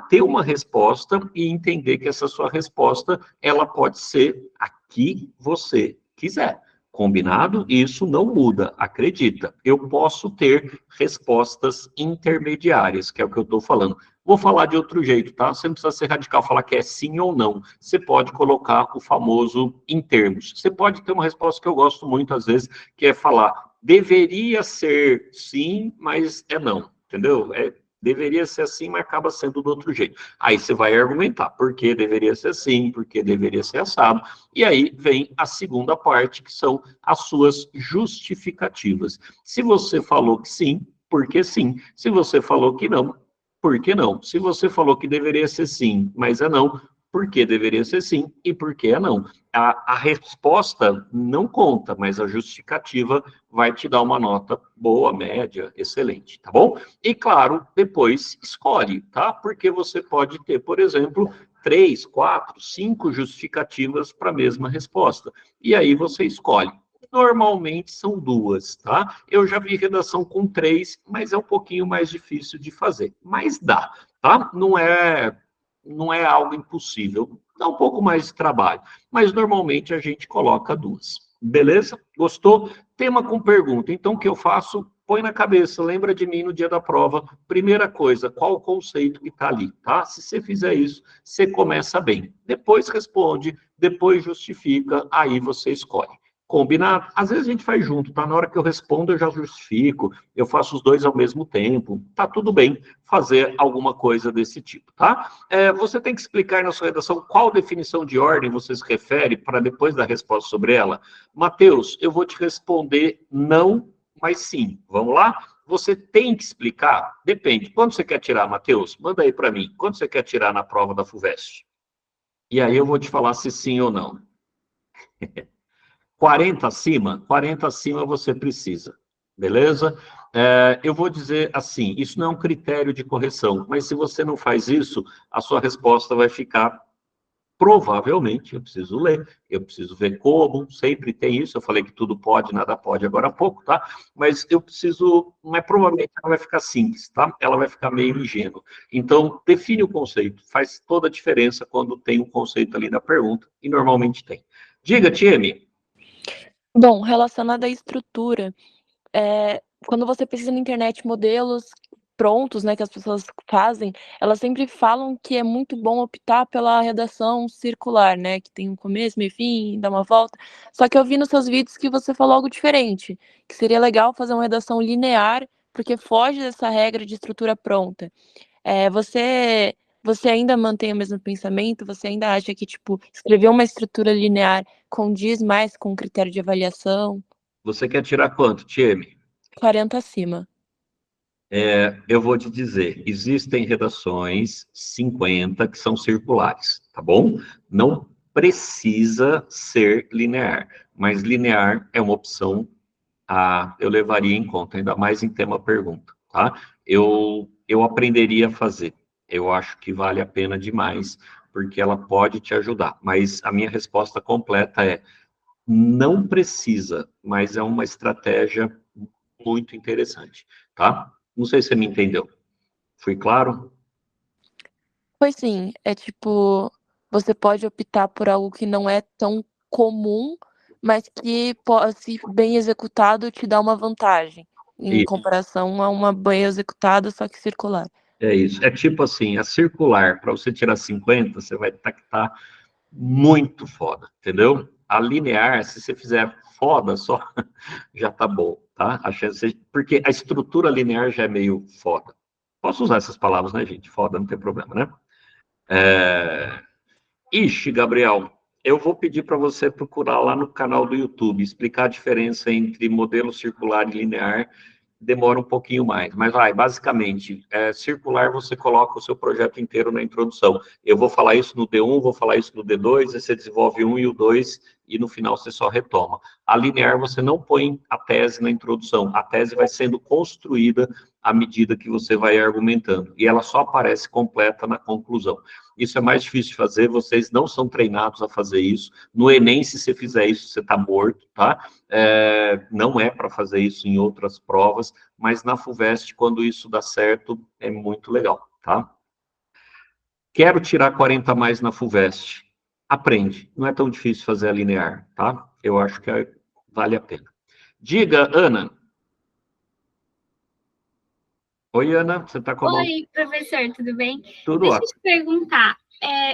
ter uma resposta e entender que essa sua resposta, ela pode ser a que você quiser. Combinado? Isso não muda, acredita. Eu posso ter respostas intermediárias, que é o que eu estou falando. Vou falar de outro jeito, tá? Você não precisa ser radical, falar que é sim ou não. Você pode colocar o famoso em termos. Você pode ter uma resposta que eu gosto muito, às vezes, que é falar, deveria ser sim, mas é não, entendeu? Deveria ser assim, mas acaba sendo do outro jeito. Aí você vai argumentar por que deveria ser assim, por que deveria ser assado. E aí vem a segunda parte, que são as suas justificativas. Se você falou que sim, por que sim? Se você falou que não, por que não? Se você falou que deveria ser sim, mas é não, por que deveria ser sim e por que é não? A resposta não conta, mas a justificativa vai te dar uma nota boa, média, excelente, tá bom? E claro, depois escolhe, tá? Porque você pode ter, por exemplo, 3, 4, 5 justificativas para a mesma resposta. E aí você escolhe. Normalmente são 2, tá? Eu já vi redação com 3, mas é um pouquinho mais difícil de fazer. Mas dá, tá? Não é algo impossível. Dá um pouco mais de trabalho. Mas normalmente a gente coloca 2. Beleza? Gostou? Tema com pergunta. Então, o que eu faço? Põe na cabeça, lembra de mim no dia da prova. Primeira coisa, qual o conceito que está ali, tá? Se você fizer isso, você começa bem. Depois responde, depois justifica, aí você escolhe. Combinado? Às vezes a gente faz junto, tá? Na hora que eu respondo, eu já justifico, eu faço os dois ao mesmo tempo. Tá tudo bem fazer alguma coisa desse tipo, tá? Você tem que explicar na sua redação qual definição de ordem você se refere para depois dar resposta sobre ela. Matheus, eu vou te responder não, mas sim. Vamos lá? Você tem que explicar? Depende. Quando você quer tirar, Matheus? Manda aí para mim. Quando você quer tirar na prova da FUVEST? E aí eu vou te falar se sim ou não. 40 acima você precisa, beleza? Eu vou dizer assim, isso não é um critério de correção, mas se você não faz isso, a sua resposta vai ficar, provavelmente, eu preciso ler, eu preciso ver como, sempre tem isso, eu falei que tudo pode, nada pode agora há pouco, tá? Mas eu preciso, mas provavelmente ela vai ficar simples, tá? Ela vai ficar meio ingênua. Então, define o conceito, faz toda a diferença quando tem um conceito ali na pergunta, e normalmente tem. Diga, Tieme. Bom, relacionado à estrutura, quando você pesquisa na internet modelos prontos, né, que as pessoas fazem, elas sempre falam que é muito bom optar pela redação circular, né, que tem um começo, meio, fim, dá uma volta. Só que eu vi nos seus vídeos que você falou algo diferente, que seria legal fazer uma redação linear, porque foge dessa regra de estrutura pronta. Você ainda mantém o mesmo pensamento? Você ainda acha que, tipo, escrever uma estrutura linear condiz mais com o critério de avaliação? Você quer tirar quanto, Tieme? 40 acima. Eu vou te dizer, existem redações 50 que são circulares, tá bom? Não precisa ser linear, mas linear é uma opção eu levaria em conta, ainda mais em tema pergunta, tá? Eu aprenderia a fazer. Eu acho que vale a pena demais, porque ela pode te ajudar. Mas a minha resposta completa é: não precisa, mas é uma estratégia muito interessante, tá? Não sei se você me entendeu. Fui claro? Pois sim, é tipo, você pode optar por algo que não é tão comum, mas que, se bem executado, te dá uma vantagem, em Isso, comparação a uma bem executada, só que circular. é isso. É tipo assim, a circular, para você tirar 50, você vai ter que estar muito foda, entendeu? A linear, se você fizer foda só, já tá bom, tá? A chance, porque a estrutura linear já é meio foda. Posso usar essas palavras, né, gente? Foda, não tem problema, né? Ixi, Gabriel, eu vou pedir para você procurar lá no canal do YouTube, explicar a diferença entre modelo circular e linear, demora um pouquinho mais. Mas vai, basicamente, circular você coloca o seu projeto inteiro na introdução. Eu vou falar isso no D1, vou falar isso no D2, aí você desenvolve um e o 2, e no final você só retoma. A linear você não põe a tese na introdução, a tese vai sendo construída à medida que você vai argumentando, e ela só aparece completa na conclusão. Isso é mais difícil de fazer, vocês não são treinados a fazer isso. No Enem, se você fizer isso, você está morto, tá? Não é para fazer isso em outras provas, mas na FUVEST, quando isso dá certo, é muito legal, tá? Quero tirar 40 a mais na FUVEST. Aprende, não é tão difícil fazer a linear, tá? Eu acho que vale a pena. Diga, Ana. Oi, Ana, você está com a mão? Oi, professor, tudo bem? Tudo Deixa ótimo. eu te perguntar,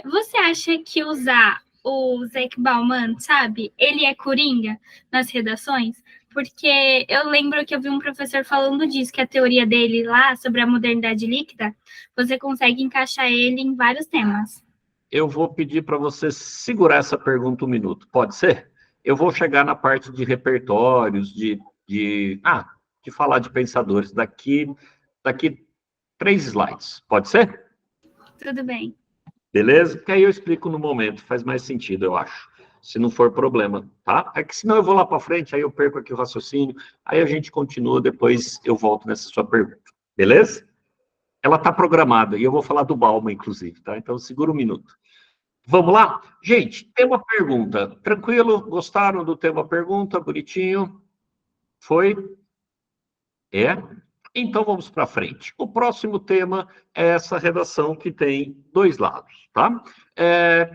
você acha que usar o Zeke Bauman, sabe, ele é coringa nas redações? Porque eu lembro que eu vi um professor falando disso, que a teoria dele lá sobre a modernidade líquida, você consegue encaixar ele em vários temas. Eu vou pedir para você segurar essa pergunta um minuto, pode ser? Eu vou chegar na parte de repertórios, de falar de pensadores, daqui 3 slides, pode ser? Tudo bem. Beleza? Que aí eu explico no momento, faz mais sentido, eu acho. Se não for problema, tá? É que senão eu vou lá para frente, aí eu perco aqui o raciocínio, aí a gente continua, depois eu volto nessa sua pergunta. Beleza? Ela está programada, e eu vou falar do Bauman, inclusive, tá? Então segura um minuto. Vamos lá? Gente, tema pergunta. Tranquilo? Gostaram do tema pergunta? Bonitinho? Foi? É? Então vamos para frente. O próximo tema é essa redação que tem 2 lados, tá?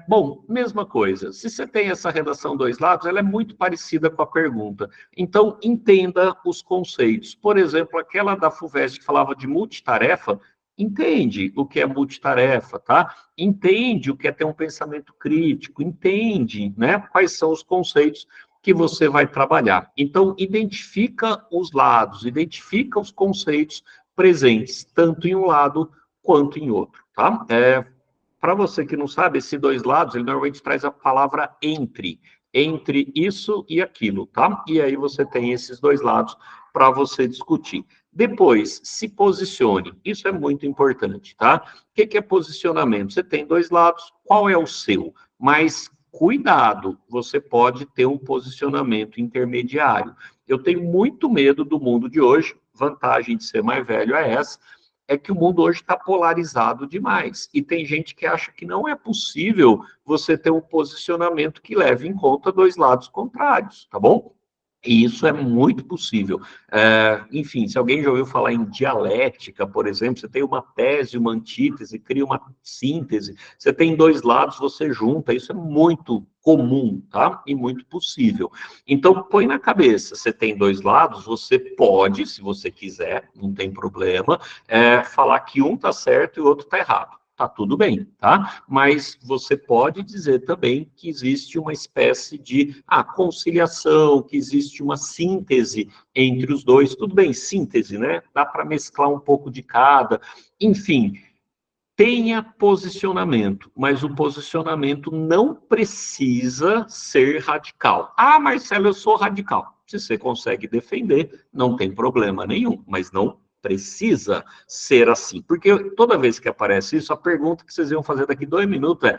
Bom, mesma coisa. Se você tem essa redação 2 lados, ela é muito parecida com a pergunta. Então, entenda os conceitos. Por exemplo, aquela da FUVEST que falava de multitarefa, entende o que é multitarefa, tá? Entende o que é ter um pensamento crítico, entende, né, quais são os conceitos que você vai trabalhar. Então, identifica os lados, identifica os conceitos presentes, tanto em um lado quanto em outro, tá? Para você que não sabe, esses 2 lados, ele normalmente traz a palavra entre isso e aquilo, tá? E aí você tem esses 2 lados para você discutir. Depois, se posicione. Isso é muito importante, tá? O que é posicionamento? Você tem 2 lados, qual é o seu? Mas cuidado, você pode ter um posicionamento intermediário. Eu tenho muito medo do mundo de hoje, vantagem de ser mais velho é essa, é que o mundo hoje está polarizado demais. E tem gente que acha que não é possível você ter um posicionamento que leve em conta 2 lados contrários, tá bom? E isso é muito possível. Enfim, se alguém já ouviu falar em dialética, por exemplo, você tem uma tese, uma antítese, cria uma síntese, você tem 2 lados, você junta, isso é muito comum, tá? E muito possível. Então, põe na cabeça, você tem 2 lados, você pode, se você quiser, não tem problema, falar que um está certo e o outro está errado. Tá tudo bem, tá? Mas você pode dizer também que existe uma espécie de conciliação, que existe uma síntese entre os dois. Tudo bem, síntese, né? Dá para mesclar um pouco de cada. Enfim, tenha posicionamento, mas o posicionamento não precisa ser radical. Ah, Marcelo, eu sou radical. Se você consegue defender, não tem problema nenhum, mas não precisa ser assim, porque toda vez que aparece isso, a pergunta que vocês iam fazer daqui 2 minutos é: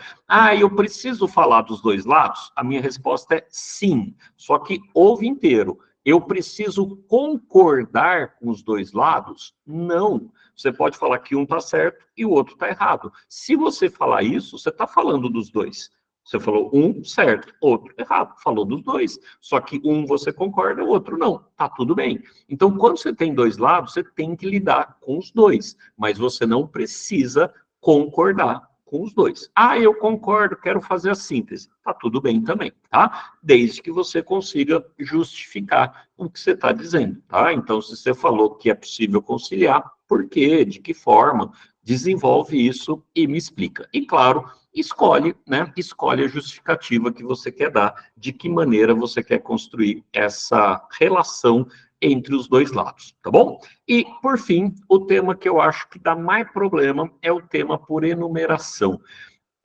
eu preciso falar dos 2 lados? A minha resposta é sim, só que ouve inteiro. Eu preciso concordar com os 2 lados? Não. Você pode falar que um está certo e o outro está errado. Se você falar isso, você está falando dos 2. Você falou um certo, outro errado. Falou dos 2. Só que um você concorda, o outro não. Tá tudo bem. Então, quando você tem 2 lados, você tem que lidar com os 2. Mas você não precisa concordar com os 2. Eu concordo, quero fazer a síntese. Tá tudo bem também, tá? Desde que você consiga justificar o que você está dizendo, tá? Então, se você falou que é possível conciliar, por quê? De que forma? Desenvolve isso e me explica. E, claro, escolhe a justificativa que você quer dar, de que maneira você quer construir essa relação entre os 2 lados, tá bom? E, por fim, o tema que eu acho que dá mais problema é o tema por enumeração.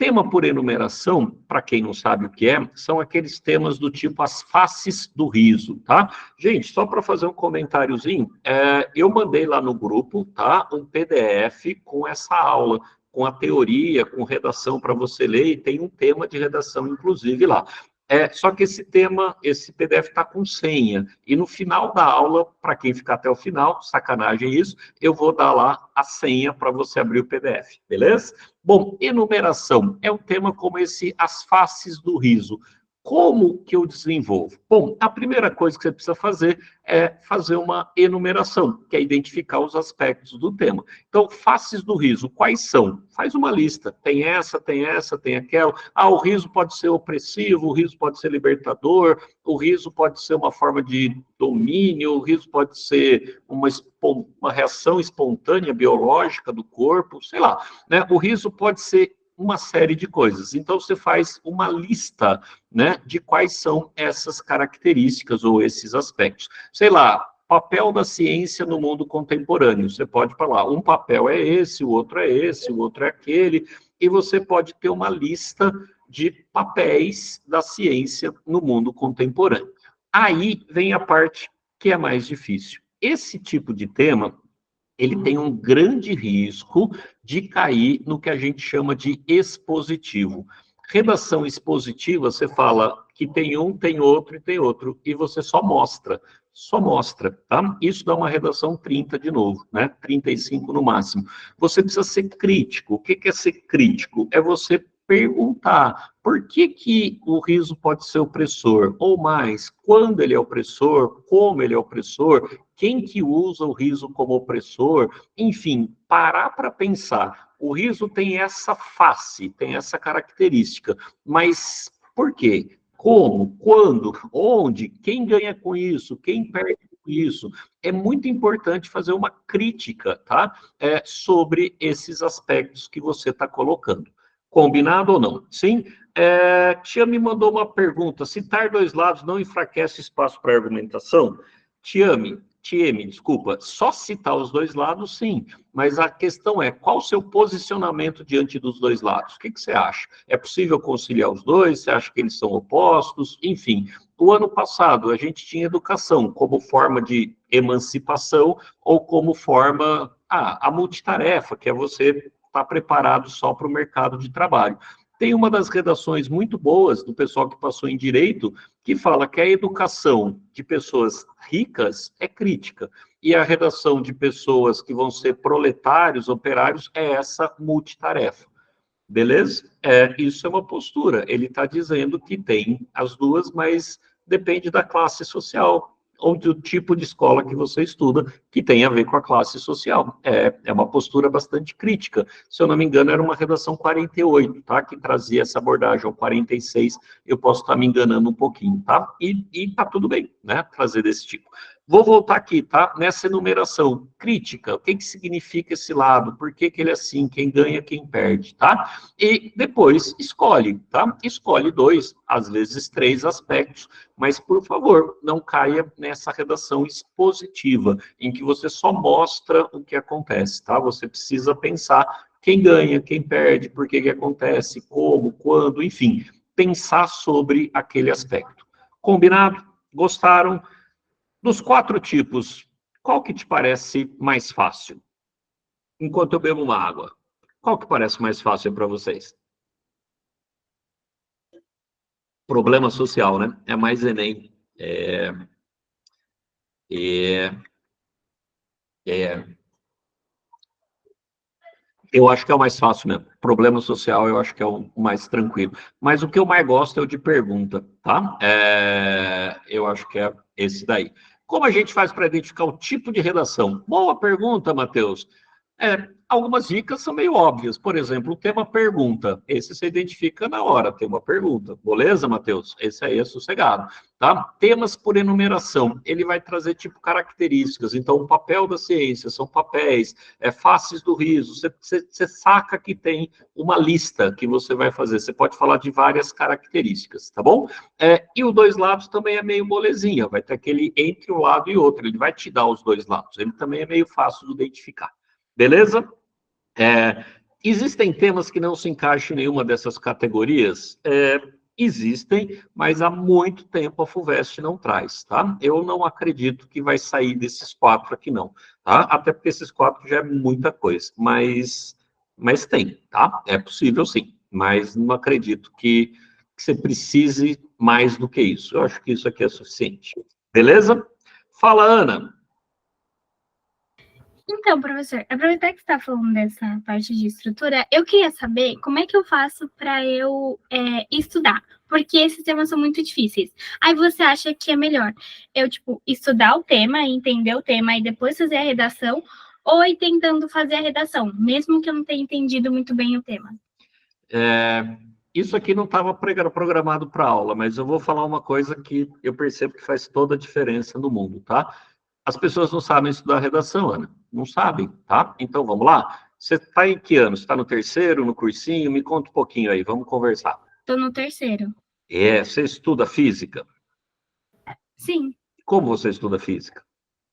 Tema por enumeração, para quem não sabe o que é, são aqueles temas do tipo as faces do riso, tá? Gente, só para fazer um comentáriozinho, eu mandei lá no grupo, tá? Um PDF com essa aula, com a teoria, com redação para você ler, e tem um tema de redação, inclusive, lá. Só que esse tema, esse PDF está com senha, e no final da aula, para quem ficar até o final, sacanagem isso, eu vou dar lá a senha para você abrir o PDF, beleza? Bom, enumeração é um tema como esse, as faces do riso. Como que eu desenvolvo? Bom, a primeira coisa que você precisa fazer é fazer uma enumeração, que é identificar os aspectos do tema. Então, faces do riso, quais são? Faz uma lista. Tem essa, tem essa, tem aquela. Ah, o riso pode ser opressivo, o riso pode ser libertador, o riso pode ser uma forma de domínio, o riso pode ser uma reação espontânea biológica do corpo, sei lá, né? O riso pode ser uma série de coisas. Então, você faz uma lista, né, de quais são essas características ou esses aspectos. Sei lá, papel da ciência no mundo contemporâneo. Você pode falar, um papel é esse, o outro é esse, o outro é aquele, e você pode ter uma lista de papéis da ciência no mundo contemporâneo. Aí vem a parte que é mais difícil. Esse tipo de tema, ele tem um grande risco de cair no que a gente chama de expositivo. Redação expositiva, você fala que tem um, tem outro e tem outro, e você só mostra, tá? Isso dá uma redação 30 de novo, né? 35 no máximo. Você precisa ser crítico. O que é ser crítico? É você perguntar por que o riso pode ser opressor, ou mais, quando ele é opressor, como ele é opressor, quem que usa o riso como opressor, enfim, parar para pensar. O riso tem essa face, tem essa característica, mas por quê? Como? Quando? Onde? Quem ganha com isso? Quem perde com isso? É muito importante fazer uma crítica, tá? Sobre esses aspectos que você está colocando. Combinado ou não? Sim? Tia me mandou uma pergunta. Citar dois lados não enfraquece espaço para argumentação? Tieme, desculpa, só citar os dois lados, sim. Mas a questão é, qual o seu posicionamento diante dos dois lados? O que você acha? É possível conciliar os dois? Você acha que eles são opostos? Enfim, o ano passado a gente tinha educação como forma de emancipação ou como forma, a multitarefa, que é você estar preparado só para o mercado de trabalho. Tem uma das redações muito boas do pessoal que passou em Direito, que fala que a educação de pessoas ricas é crítica, e a redação de pessoas que vão ser proletários, operários, é essa multitarefa. Beleza? Isso é uma postura. Ele está dizendo que tem as duas, mas depende da classe social, ou do tipo de escola que você estuda, que tem a ver com a classe social. É uma postura bastante crítica. Se eu não me engano, era uma redação 48, tá? Que trazia essa abordagem, ou 46, eu posso estar me enganando um pouquinho, tá? E tá tudo bem, né? Trazer desse tipo. Vou voltar aqui, tá? Nessa enumeração, crítica, o que significa esse lado? Por que ele é assim? Quem ganha, quem perde, tá? E depois escolhe, tá? Escolhe 2, às vezes 3 aspectos, mas, por favor, não caia nessa redação expositiva, em que você só mostra o que acontece, tá? Você precisa pensar quem ganha, quem perde, por que acontece, como, quando, enfim, pensar sobre aquele aspecto. Combinado? Gostaram? Dos 4 tipos, qual que te parece mais fácil? Enquanto eu bebo uma água, qual que parece mais fácil para vocês? Problema social, né? É mais Enem. Eu acho que é o mais fácil mesmo. Problema social eu acho que é o mais tranquilo. Mas o que eu mais gosto é o de pergunta, tá? Eu acho que é esse daí. Como a gente faz para identificar o tipo de redação? Boa pergunta, Matheus. Algumas dicas são meio óbvias. Por exemplo, o tema pergunta. Esse você identifica na hora, tem uma pergunta. Beleza, Matheus? Esse aí é sossegado. Tá? Temas por enumeração. Ele vai trazer, tipo, características. Então, o papel da ciência são papéis, faces do riso. Você saca que tem uma lista que você vai fazer. Você pode falar de várias características, tá bom? E o dois lados também é meio molezinha. Vai ter aquele entre um lado e outro. Ele vai te dar os dois lados. Ele também é meio fácil de identificar. Beleza? Existem temas que não se encaixam em nenhuma dessas categorias? Existem, mas há muito tempo a FUVEST não traz, tá? Eu não acredito que vai sair desses 4 aqui, não, tá? Até porque esses 4 já é muita coisa, mas tem, tá? É possível, sim, mas não acredito que você precise mais do que isso. Eu acho que isso aqui é suficiente. Beleza? Fala, Ana. Então, professor, aproveitar que você está falando dessa parte de estrutura, eu queria saber como é que eu faço para eu estudar, porque esses temas são muito difíceis. Aí você acha que é melhor eu, tipo, estudar o tema, entender o tema e depois fazer a redação, ou ir tentando fazer a redação, mesmo que eu não tenha entendido muito bem o tema? Isso aqui não estava programado para aula, mas eu vou falar uma coisa que eu percebo que faz toda a diferença no mundo, tá? As pessoas não sabem estudar redação, Ana. Não sabem, tá? Então, vamos lá? Você está em que ano? Você está no terceiro, no cursinho? Me conta um pouquinho aí, vamos conversar. Estou no terceiro. Você estuda física? Sim. Como você estuda física?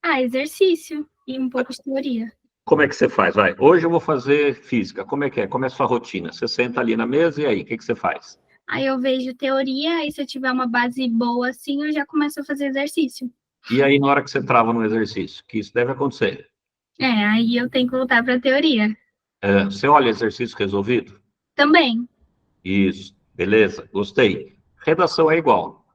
Exercício e um pouco de teoria. Como é que você faz? Vai, hoje eu vou fazer física. Como é que é? Como é a sua rotina? Você senta ali na mesa e aí, o que você faz? Aí eu vejo teoria, e se eu tiver uma base boa assim, eu já começo a fazer exercício. E aí, na hora que você trava no exercício, que isso deve acontecer? Aí eu tenho que voltar para a teoria. Você olha exercício resolvido? Também. Isso, beleza, gostei. Redação é igual.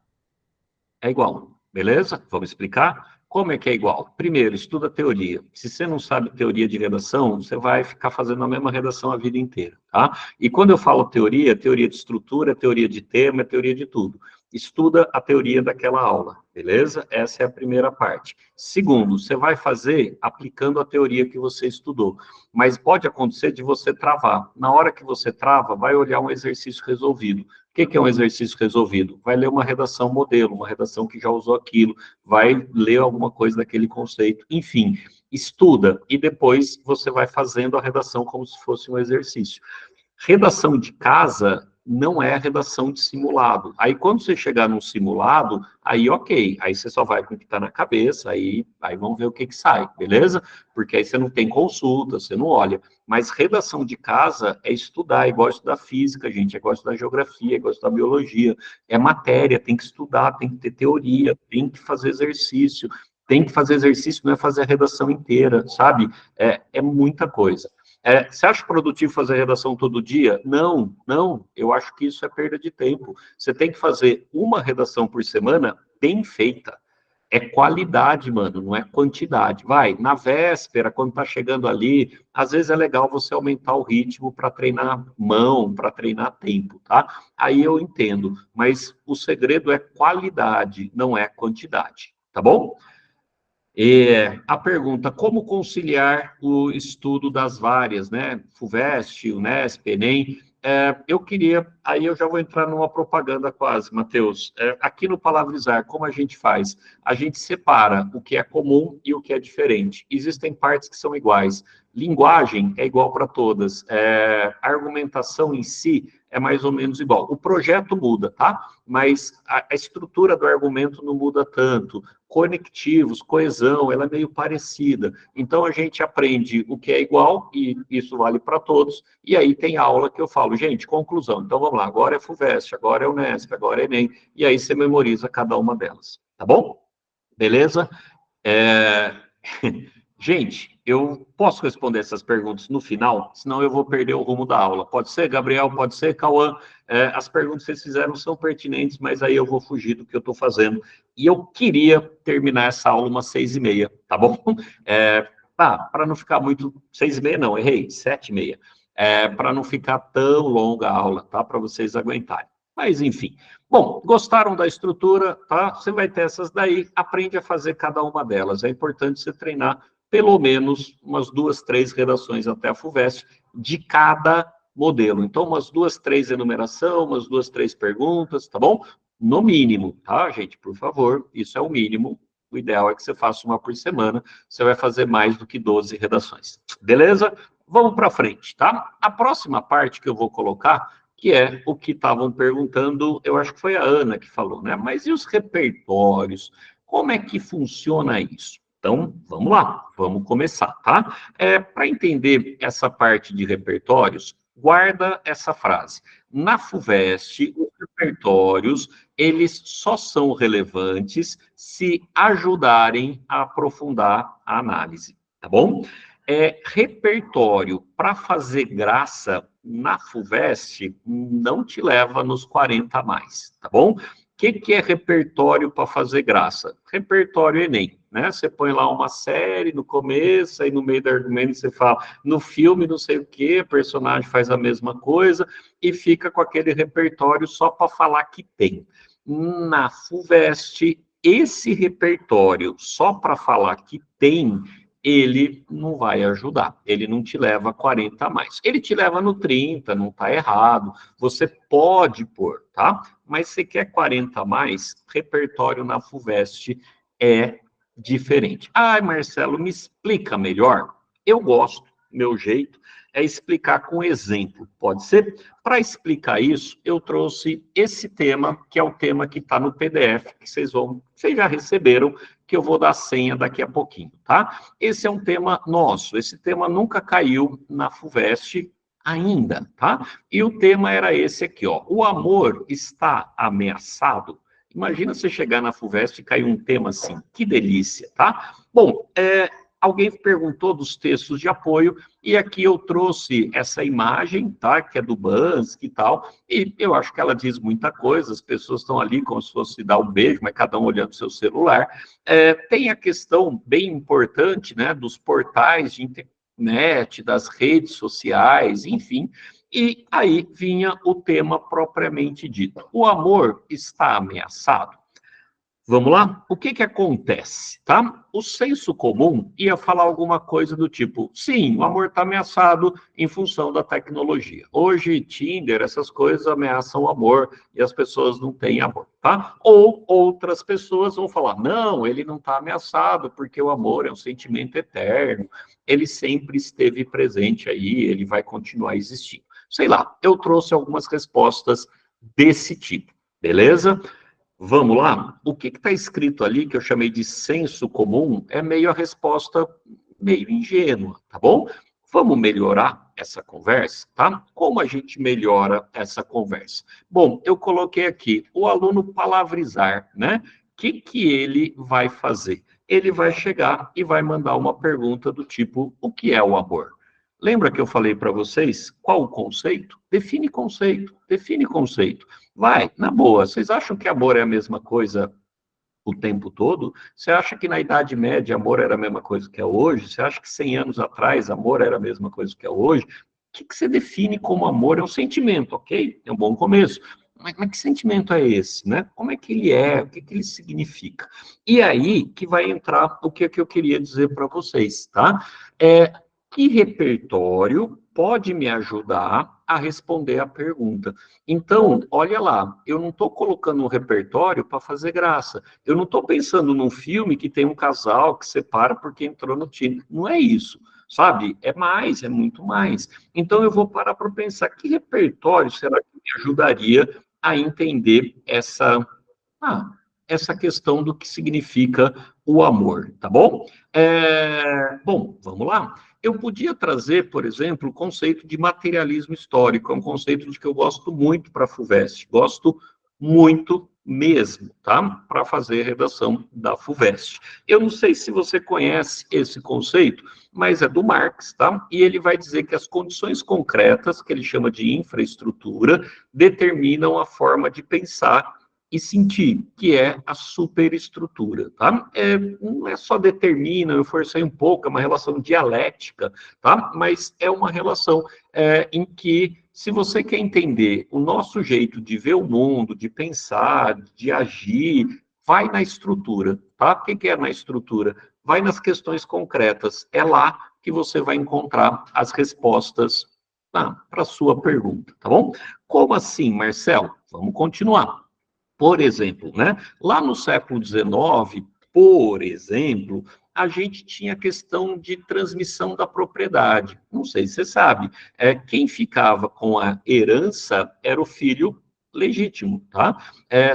É igual, beleza? Vamos explicar? Como é que é igual? Primeiro, estuda teoria. Se você não sabe teoria de redação, você vai ficar fazendo a mesma redação a vida inteira, tá? E quando eu falo teoria, teoria de estrutura, teoria de tema, teoria de tudo. Estuda a teoria daquela aula, beleza? Essa é a primeira parte. Segundo, você vai fazer aplicando a teoria que você estudou. Mas pode acontecer de você travar. Na hora que você trava, vai olhar um exercício resolvido. O que é um exercício resolvido? Vai ler uma redação modelo, uma redação que já usou aquilo, vai ler alguma coisa daquele conceito, enfim, estuda e depois você vai fazendo a redação como se fosse um exercício. Redação de casa não é redação de simulado. Aí, quando você chegar num simulado, aí ok, aí você só vai com o que está na cabeça, aí vamos ver o que sai, beleza? Porque aí você não tem consulta, você não olha. Mas redação de casa é estudar, é igual estudar física, gente, é igual estudar geografia, é igual estudar biologia, é matéria, tem que estudar, tem que ter teoria, tem que fazer exercício, não é fazer a redação inteira, sabe? É muita coisa. Você acha produtivo fazer redação todo dia? Não, eu acho que isso é perda de tempo. Você tem que fazer uma redação por semana bem feita. É qualidade, mano, não é quantidade. Vai, na véspera, quando tá chegando ali, às vezes é legal você aumentar o ritmo para treinar mão, para treinar tempo, tá? Aí eu entendo, mas o segredo é qualidade, não é quantidade, tá bom? A pergunta, como conciliar o estudo das várias, né? FUVEST, UNESP, ENEM. Eu queria, aí eu já vou entrar numa propaganda quase, Matheus. Aqui no Palavrizar, como a gente faz? A gente separa o que é comum e o que é diferente. Existem partes que são iguais. Linguagem é igual para todas. A argumentação em si é mais ou menos igual. O projeto muda, tá? Mas a estrutura do argumento não muda tanto. Conectivos, coesão, ela é meio parecida. Então, a gente aprende o que é igual, e isso vale para todos, e aí tem aula que eu falo, gente, conclusão. Então, vamos lá, agora é FUVEST, agora é UNESP, agora é ENEM, e aí você memoriza cada uma delas, tá bom? Beleza? Gente, eu posso responder essas perguntas no final, senão eu vou perder o rumo da aula. Pode ser, Gabriel? Pode ser, Cauã? As perguntas que vocês fizeram são pertinentes, mas aí eu vou fugir do que eu estou fazendo. E eu queria terminar essa aula umas 6h30, tá bom? Para não ficar muito... 6h30 não, errei, 7h30. Para não ficar tão longa a aula, tá? Para vocês aguentarem. Mas, enfim. Bom, gostaram da estrutura, tá? Você vai ter essas daí, aprende a fazer cada uma delas. É importante você treinar pelo menos umas 2, 3 redações até a FUVEST de cada modelo. Então, umas 2, 3 enumeração, umas 2, 3 perguntas, tá bom? No mínimo, tá, gente? Por favor, isso é o mínimo. O ideal é que você faça uma por semana. Você vai fazer mais do que 12 redações. Beleza? Vamos para frente, tá? A próxima parte que eu vou colocar, que é o que estavam perguntando, eu acho que foi a Ana que falou, né? Mas e os repertórios? Como é que funciona isso? Então, vamos lá, vamos começar, tá? Para entender essa parte de repertórios, guarda essa frase. Na FUVEST, os repertórios, eles só são relevantes se ajudarem a aprofundar a análise, tá bom? Repertório para fazer graça na FUVEST não te leva nos 40 a mais, tá bom? O que é repertório para fazer graça? Repertório Enem, né? Você põe lá uma série no começo, aí no meio do argumento você fala, no filme não sei o que, o personagem faz a mesma coisa, e fica com aquele repertório só para falar que tem. Na FUVEST, esse repertório só para falar que tem, ele não vai ajudar, ele não te leva a 40 a mais. Ele te leva no 30, não está errado, você pode pôr, tá? Mas se quer 40 a mais, repertório na FUVEST é diferente. Ai, Marcelo, me explica melhor. Eu gosto, meu jeito é explicar com exemplo, pode ser? Para explicar isso, eu trouxe esse tema, que é o tema que está no PDF, que vocês já receberam, que eu vou dar senha daqui a pouquinho, tá? Esse é um tema nosso, esse tema nunca caiu na FUVEST ainda, tá? E o tema era esse aqui, ó, o amor está ameaçado? Imagina você chegar na FUVEST e cair um tema assim, que delícia, tá? Bom, alguém perguntou dos textos de apoio, e aqui eu trouxe essa imagem, tá? Que é do Bansky e tal, e eu acho que ela diz muita coisa, as pessoas estão ali como se fosse dar um beijo, mas cada um olhando o seu celular. Tem a questão bem importante, né? Dos portais de internet, das redes sociais, enfim, e aí vinha o tema propriamente dito. O amor está ameaçado? Vamos lá? O que acontece, tá? O senso comum ia falar alguma coisa do tipo, sim, o amor está ameaçado em função da tecnologia. Hoje, Tinder, essas coisas ameaçam o amor e as pessoas não têm amor, tá? Ou outras pessoas vão falar, não, ele não está ameaçado porque o amor é um sentimento eterno, ele sempre esteve presente aí, ele vai continuar existindo. Sei lá, eu trouxe algumas respostas desse tipo, beleza? Vamos lá? O que está escrito ali, que eu chamei de senso comum, é meio a resposta meio ingênua, tá bom? Vamos melhorar essa conversa, tá? Como a gente melhora essa conversa? Bom, eu coloquei aqui o aluno palavrizar, né? O que ele vai fazer? Ele vai chegar e vai mandar uma pergunta do tipo, o que é o amor? Lembra que eu falei para vocês qual o conceito? Define conceito, define conceito. Vai, na boa, vocês acham que amor é a mesma coisa o tempo todo? Você acha que na Idade Média amor era a mesma coisa que é hoje? Você acha que 100 anos atrás amor era a mesma coisa que é hoje? O que você define como amor? É um sentimento, ok? É um bom começo. Mas que sentimento é esse, né? Como é que ele é? O que ele significa? E aí que vai entrar o que eu queria dizer para vocês, tá? Que repertório pode me ajudar a responder a pergunta? Então, olha lá, eu não estou colocando um repertório para fazer graça. Eu não estou pensando num filme que tem um casal que separa porque entrou no time. Não é isso, sabe? É mais, é muito mais. Então, eu vou parar para pensar, que repertório será que me ajudaria a entender essa questão do que significa o amor, tá bom? Bom, vamos lá. Eu podia trazer, por exemplo, o conceito de materialismo histórico, é um conceito de que eu gosto muito para a FUVEST, gosto muito mesmo, tá? Para fazer a redação da FUVEST. Eu não sei se você conhece esse conceito, mas é do Marx, tá? E ele vai dizer que as condições concretas, que ele chama de infraestrutura, determinam a forma de pensar e sentir, que é a superestrutura, tá? Não é só determina, eu forcei um pouco, é uma relação dialética, tá? Mas é uma relação em que, se você quer entender o nosso jeito de ver o mundo, de pensar, de agir, vai na estrutura, tá? O que é na estrutura? Vai nas questões concretas, é lá que você vai encontrar as respostas para a sua pergunta, tá bom? Como assim, Marcelo? Vamos continuar. Por exemplo, né? Lá no século XIX, por exemplo, a gente tinha a questão de transmissão da propriedade. Não sei se você sabe, quem ficava com a herança era o filho legítimo, tá?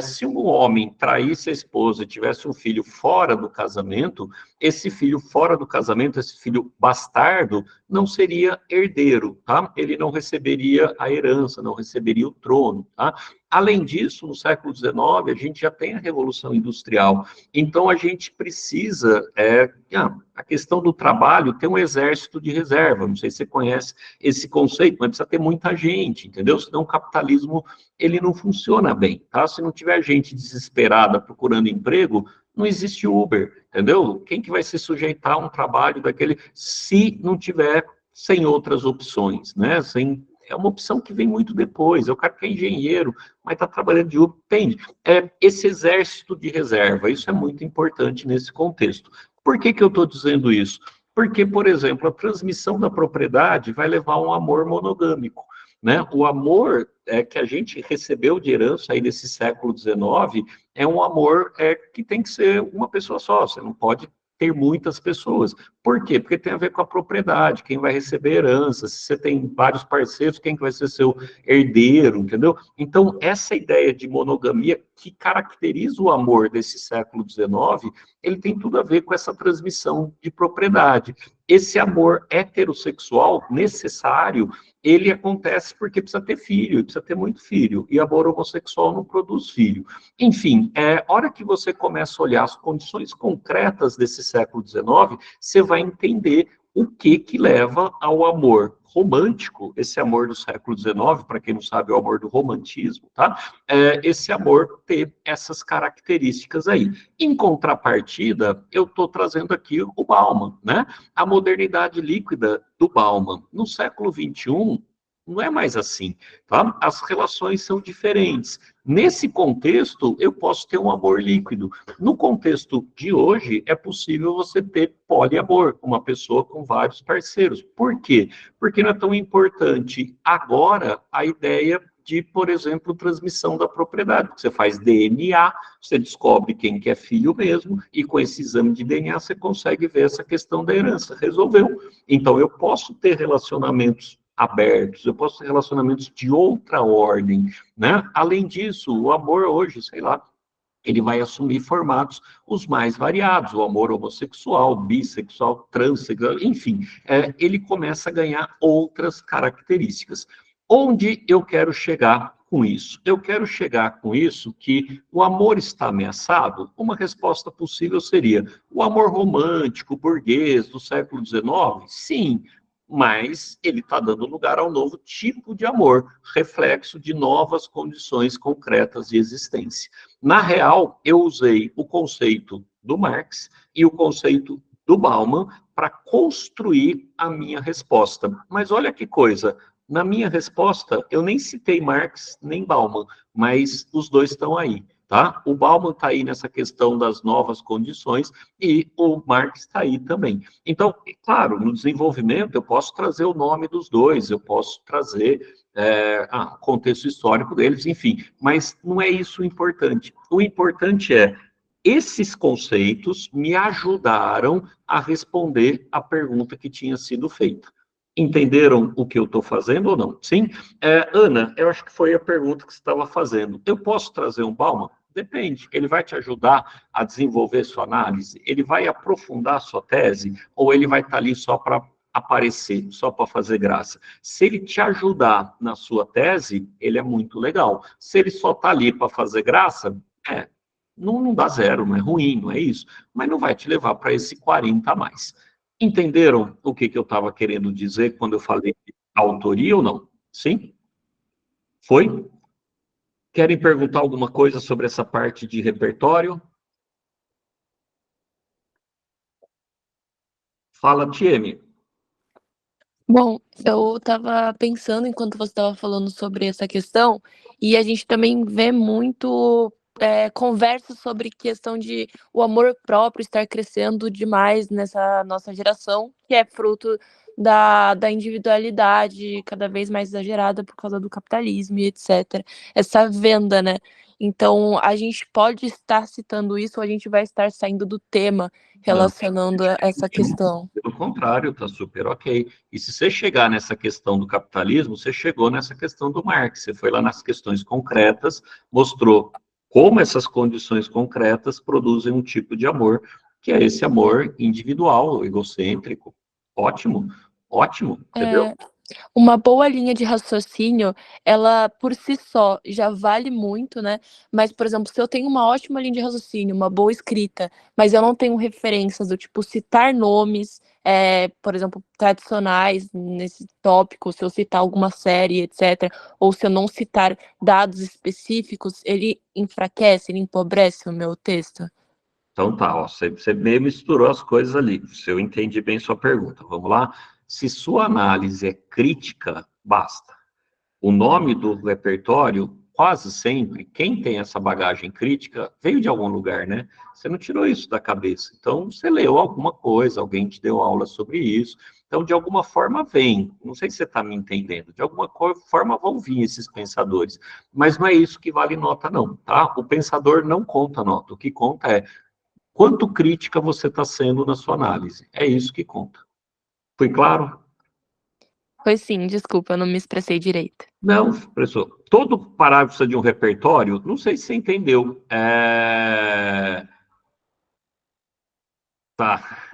Se um homem traísse a esposa e tivesse um filho fora do casamento, esse filho fora do casamento, esse filho bastardo, não seria herdeiro, tá? Ele não receberia a herança, não receberia o trono, tá? Além disso, no século XIX, a gente já tem a Revolução Industrial, então a gente precisa, a questão do trabalho, ter um exército de reserva, não sei se você conhece esse conceito, mas precisa ter muita gente, entendeu? Senão o capitalismo, ele não funciona bem, tá? Se não tiver gente desesperada procurando emprego, não existe Uber, entendeu? Quem que vai se sujeitar a um trabalho daquele se não tiver sem outras opções, né? É uma opção que vem muito depois. É o cara que é engenheiro, mas está trabalhando de Uber, entende? Esse exército de reserva, isso é muito importante nesse contexto. Por que eu estou dizendo isso? Porque, por exemplo, a transmissão da propriedade vai levar a um amor monogâmico, né? O amor que a gente recebeu de herança aí desse século XIX é um amor que tem que ser uma pessoa só, você não pode ter muitas pessoas. Por quê? Porque tem a ver com a propriedade, quem vai receber herança, se você tem vários parceiros, quem que vai ser seu herdeiro, entendeu? Então, essa ideia de monogamia que caracteriza o amor desse século XIX, ele tem tudo a ver com essa transmissão de propriedade. Esse amor heterossexual necessário, ele acontece porque precisa ter filho, precisa ter muito filho, e amor homossexual não produz filho. Enfim, hora que você começa a olhar as condições concretas desse século XIX, você vai entender o que leva ao amor romântico, esse amor do século XIX, para quem não sabe, é o amor do romantismo, tá? Esse amor ter essas características aí. Em contrapartida, eu estou trazendo aqui o Bauman, né? A modernidade líquida do Bauman. No século XXI, não é mais assim, tá? As relações são diferentes. Nesse contexto, eu posso ter um amor líquido. No contexto de hoje, é possível você ter poliamor, uma pessoa com vários parceiros. Por quê? Porque não é tão importante agora a ideia de, por exemplo, transmissão da propriedade. Você faz DNA, você descobre quem que é filho mesmo, e com esse exame de DNA você consegue ver essa questão da herança. Resolveu. Então, eu posso ter relacionamentos abertos, eu posso ter relacionamentos de outra ordem, né? Além disso, o amor hoje, sei lá, ele vai assumir formatos os mais variados, o amor homossexual, bissexual, transexual, enfim, ele começa a ganhar outras características. Onde eu quero chegar com isso? Eu quero chegar com isso que o amor está ameaçado? Uma resposta possível seria o amor romântico, burguês, do século XIX? Sim, mas ele está dando lugar ao novo tipo de amor, reflexo de novas condições concretas de existência. Na real, eu usei o conceito do Marx e o conceito do Bauman para construir a minha resposta. Mas olha que coisa, na minha resposta, eu nem citei Marx nem Bauman, mas os dois estão aí. Tá? O Bauman está aí nessa questão das novas condições e o Marx está aí também. Então, claro, no desenvolvimento eu posso trazer o nome dos dois, eu posso trazer o contexto histórico deles, enfim, mas não é isso o importante. O importante é esses conceitos me ajudaram a responder a pergunta que tinha sido feita. Entenderam o que eu estou fazendo ou não? Sim? Ana, eu acho que foi a pergunta que você estava fazendo. Eu posso trazer um Bauman? Depende. Ele vai te ajudar a desenvolver sua análise? Ele vai aprofundar a sua tese? Ou ele vai estar ali só para aparecer, só para fazer graça? Se ele te ajudar na sua tese, ele é muito legal. Se ele só está ali para fazer graça, não dá zero, não é ruim, não é isso. Mas não vai te levar para esse 40 a mais. Entenderam o que eu estava querendo dizer quando eu falei de autoria ou não? Sim? Foi? Querem perguntar alguma coisa sobre essa parte de repertório? Fala, Tieme. Bom, eu estava pensando enquanto você estava falando sobre essa questão, e a gente também vê muito conversa sobre questão de o amor próprio estar crescendo demais nessa nossa geração, que é fruto da individualidade cada vez mais exagerada por causa do capitalismo e etc. Essa venda, né? Então, a gente pode estar citando isso ou a gente vai estar saindo do tema relacionando a essa questão. Pelo contrário, está super ok. E se você chegar nessa questão do capitalismo, você chegou nessa questão do Marx. Você foi lá nas questões concretas, mostrou como essas condições concretas produzem um tipo de amor, que é esse amor individual, egocêntrico. Ótimo, ótimo, entendeu? Uma boa linha de raciocínio, ela por si só já vale muito, né? Mas, por exemplo, se eu tenho uma ótima linha de raciocínio, uma boa escrita, mas eu não tenho referências do tipo citar nomes, por exemplo, tradicionais nesse tópico, se eu citar alguma série, etc., ou se eu não citar dados específicos, ele enfraquece, ele empobrece o meu texto. Então tá, ó, você meio misturou as coisas ali. Se eu entendi bem sua pergunta, vamos lá? Se sua análise é crítica, basta. O nome do repertório, quase sempre, quem tem essa bagagem crítica, veio de algum lugar, né? Você não tirou isso da cabeça. Então, você leu alguma coisa, alguém te deu aula sobre isso. Então, de alguma forma, vem. Não sei se você está me entendendo. De alguma forma, vão vir esses pensadores. Mas não é isso que vale nota, não, tá? O pensador não conta nota. O que conta é quanto crítica você está sendo na sua análise. É isso que conta. Foi claro? Foi sim, desculpa, eu não me expressei direito. Não, professor. Todo parágrafo precisa de um repertório? Não sei se você entendeu. Tá.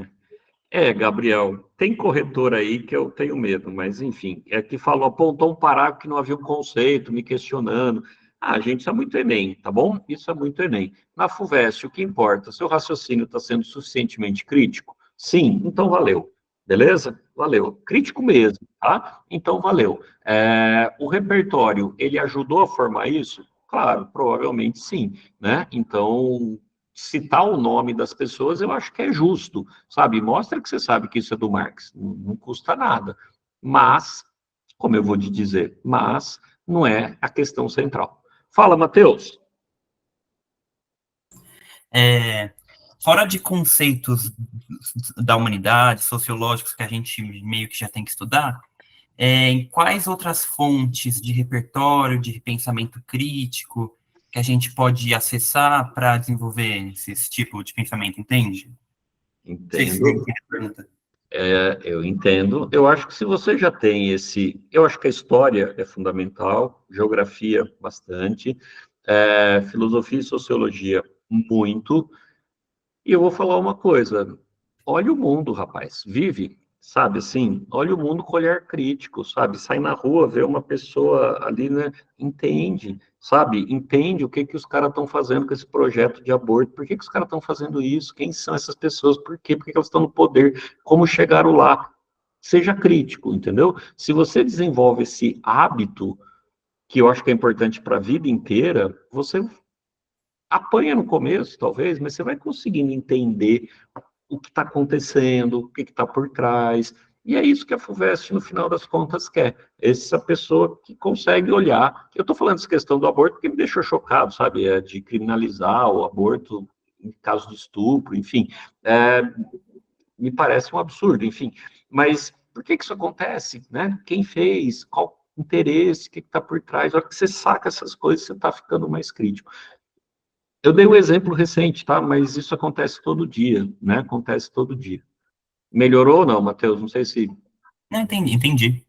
Gabriel, tem corretor aí que eu tenho medo, mas enfim, é que falou, apontou um parágrafo que não havia um conceito, me questionando. Ah, gente, isso é muito Enem, tá bom? Isso é muito Enem. Na FUVEST, o que importa? Seu raciocínio está sendo suficientemente crítico? Sim, então valeu. Beleza? Valeu. Crítico mesmo, tá? Então valeu. O repertório, ele ajudou a formar isso? Claro, provavelmente sim, né? Então, citar o nome das pessoas, eu acho que é justo, sabe? Mostra que você sabe que isso é do Marx, não custa nada. Mas, como eu vou te dizer, mas não é a questão central. Fala, Matheus. Fora de conceitos da humanidade, sociológicos, que a gente meio que já tem que estudar, em quais outras fontes de repertório, de pensamento crítico, que a gente pode acessar para desenvolver esse tipo de pensamento, entende? Entendo. Eu entendo. Eu acho que se você já tem esse. Eu acho que a história é fundamental, geografia, bastante, filosofia e sociologia, muito. E eu vou falar uma coisa: olha o mundo, rapaz, vive, sabe assim? Olha o mundo com olhar crítico, sabe? Sai na rua, vê uma pessoa ali, né? Entende, sabe? Entende o que que os caras estão fazendo com esse projeto de aborto, por que que os caras estão fazendo isso, quem são essas pessoas, por quê? Por que que elas estão no poder, como chegaram lá? Seja crítico, entendeu? Se você desenvolve esse hábito, que eu acho que é importante para a vida inteira, você apanha no começo, talvez, mas você vai conseguindo entender o que está acontecendo, o que está por trás. E é isso que a FUVEST, no final das contas, quer. Essa pessoa que consegue olhar. Eu estou falando dessa questão do aborto porque me deixou chocado, sabe? De criminalizar o aborto em caso de estupro, enfim. Me parece um absurdo, enfim. Mas por que isso acontece, né? Quem fez? Qual interesse? O que está por trás? A hora que você saca essas coisas, você está ficando mais crítico. Eu dei um exemplo recente, tá? Mas isso acontece todo dia, né? Acontece todo dia. Melhorou ou não, Matheus? Não sei se... Não, entendi.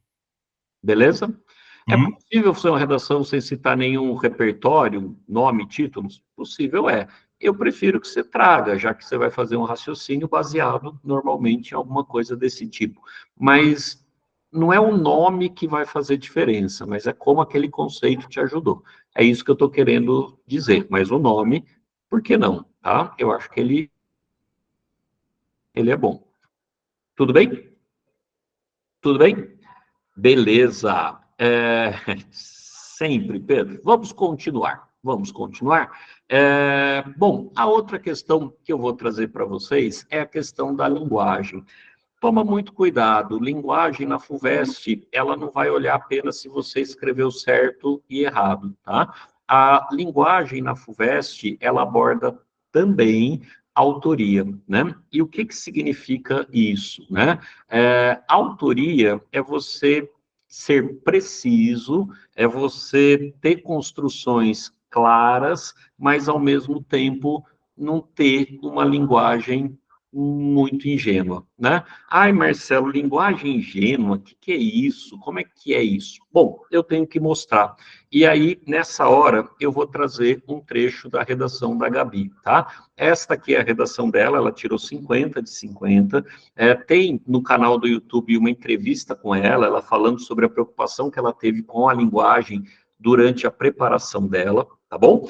Beleza? É possível fazer uma redação sem citar nenhum repertório, nome, títulos? Possível é. Eu prefiro que você traga, já que você vai fazer um raciocínio baseado, normalmente, em alguma coisa desse tipo. Mas não é o nome que vai fazer diferença, mas é como aquele conceito te ajudou. É isso que eu estou querendo dizer. Mas o nome, por que não? Tá? Eu acho que ele é bom. Tudo bem? Tudo bem? Beleza. Sempre, Pedro. Vamos continuar. Vamos continuar. Bom, a outra questão que eu vou trazer para vocês é a questão da linguagem. Toma muito cuidado. Linguagem na FUVEST, ela não vai olhar apenas se você escreveu certo e errado, tá? A linguagem na FUVEST, ela aborda também autoria, né? E o que significa isso, né? Autoria é você ser preciso, é você ter construções claras, mas ao mesmo tempo não ter uma linguagem muito ingênua, né? Ai, Marcelo, linguagem ingênua, o que é isso? Como é que é isso? Bom, eu tenho que mostrar. E aí, nessa hora, eu vou trazer um trecho da redação da Gabi, tá? Esta aqui é a redação dela, ela tirou 50 de 50. Tem no canal do YouTube uma entrevista com ela falando sobre a preocupação que ela teve com a linguagem durante a preparação dela, tá bom?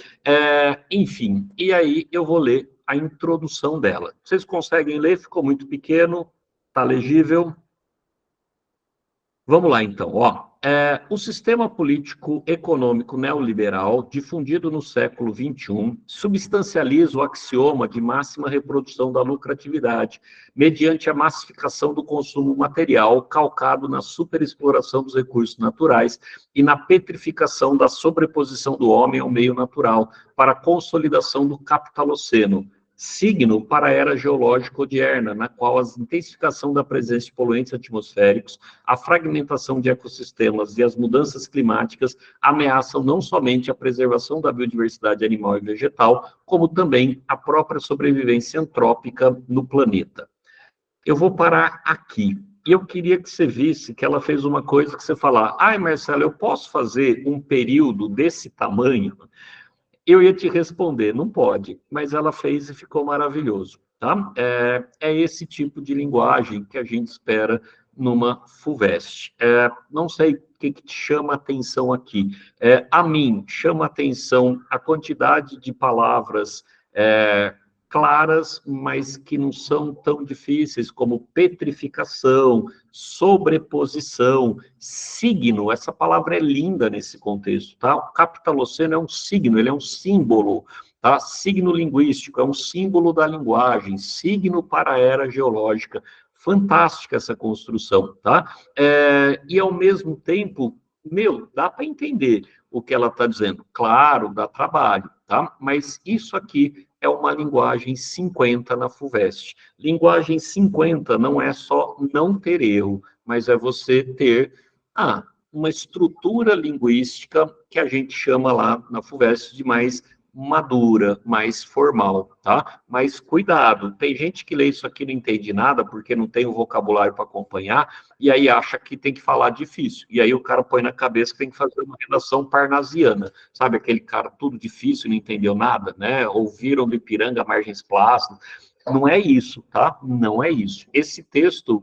Enfim, e aí eu vou ler a introdução dela. Vocês conseguem ler? Ficou muito pequeno, tá legível? Vamos lá, então. O sistema político-econômico neoliberal, difundido no século XXI, substancializa o axioma de máxima reprodução da lucratividade, mediante a massificação do consumo material, calcado na superexploração dos recursos naturais e na petrificação da sobreposição do homem ao meio natural, para a consolidação do capitaloceno, signo para a era geológica odierna, na qual a intensificação da presença de poluentes atmosféricos, a fragmentação de ecossistemas e as mudanças climáticas ameaçam não somente a preservação da biodiversidade animal e vegetal, como também a própria sobrevivência antrópica no planeta. Eu vou parar aqui. E eu queria que você visse que ela fez uma coisa que você falar, ai, Marcelo, eu posso fazer um período desse tamanho? Eu ia te responder, não pode, mas ela fez e ficou maravilhoso, tá? É esse tipo de linguagem que a gente espera numa FUVEST. Não sei o que te chama a atenção aqui. A mim, chama a atenção a quantidade de palavras claras, mas que não são tão difíceis, como petrificação, sobreposição, signo. Essa palavra é linda nesse contexto, tá? O capitaloceno é um signo, ele é um símbolo, tá? Signo linguístico, é um símbolo da linguagem, signo para a era geológica. Fantástica essa construção, tá? E ao mesmo tempo, dá para entender o que ela está dizendo. Claro, dá trabalho, tá? Mas isso aqui é uma linguagem 50 na FUVEST. Linguagem 50 não é só não ter erro, mas é você ter uma estrutura linguística que a gente chama lá na FUVEST de mais madura, mais formal, tá? Mas cuidado, tem gente que lê isso aqui e não entende nada porque não tem o vocabulário para acompanhar e aí acha que tem que falar difícil. E aí o cara põe na cabeça que tem que fazer uma redação parnasiana, sabe? Aquele cara tudo difícil, não entendeu nada, né? Ouviram do Ipiranga margens plácidas. Não é isso, tá? Não é isso. Esse texto,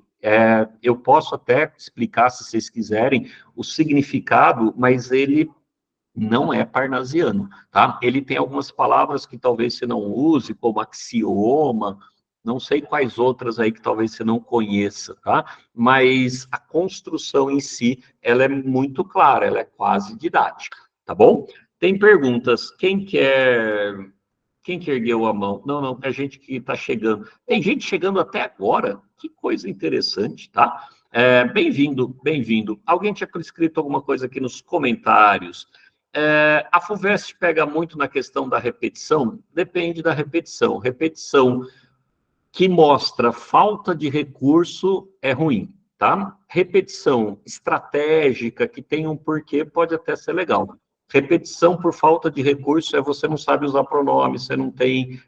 eu posso até explicar, se vocês quiserem, o significado, mas ele não é parnasiano, tá? Ele tem algumas palavras que talvez você não use, como axioma, não sei quais outras aí que talvez você não conheça, tá? Mas a construção em si, ela é muito clara, ela é quase didática, tá bom? Tem perguntas, quem que ergueu a mão? Não, é gente que está chegando. Tem gente chegando até agora, que coisa interessante, tá? Bem-vindo, bem-vindo. Alguém tinha escrito alguma coisa aqui nos comentários? A FUVEST pega muito na questão da repetição? Depende da repetição. Repetição que mostra falta de recurso é ruim, tá? Repetição estratégica, que tem um porquê, pode até ser legal. Repetição por falta de recurso você não sabe usar pronomes, você não tem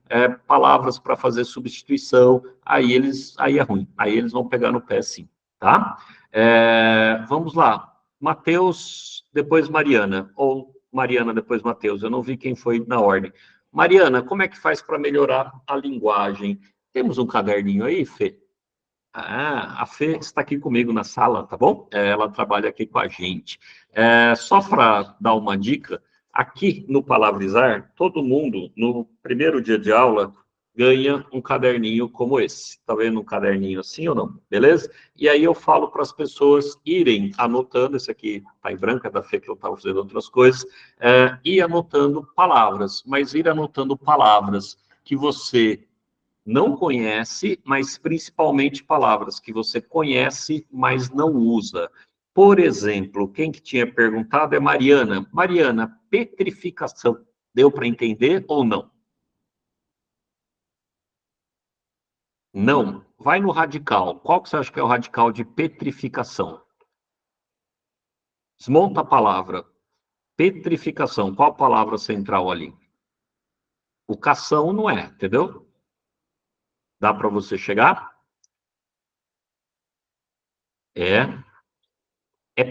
palavras para fazer substituição, aí é ruim, aí eles vão pegar no pé sim, tá? Vamos lá, Matheus, depois Mariana, ou Mariana, depois Matheus, eu não vi quem foi na ordem. Mariana, como é que faz para melhorar a linguagem? Temos um caderninho aí, Fê? A Fê está aqui comigo na sala, tá bom? Ela trabalha aqui com a gente. Só para dar uma dica, aqui no Palavrizar, todo mundo, no primeiro dia de aula, ganha um caderninho como esse. Tá vendo um caderninho assim ou não? Beleza? E aí eu falo para as pessoas irem anotando, esse aqui está em branco, é da Fê que eu estava fazendo outras coisas, e anotando palavras, mas ir anotando palavras que você não conhece, mas principalmente palavras que você conhece, mas não usa. Por exemplo, quem que tinha perguntado é Mariana. Mariana, petrificação. Deu para entender ou não? Não. Vai no radical. Qual que você acha que é o radical de petrificação? Desmonta a palavra. Petrificação. Qual a palavra central ali? O cação não é, entendeu? Dá para você chegar? É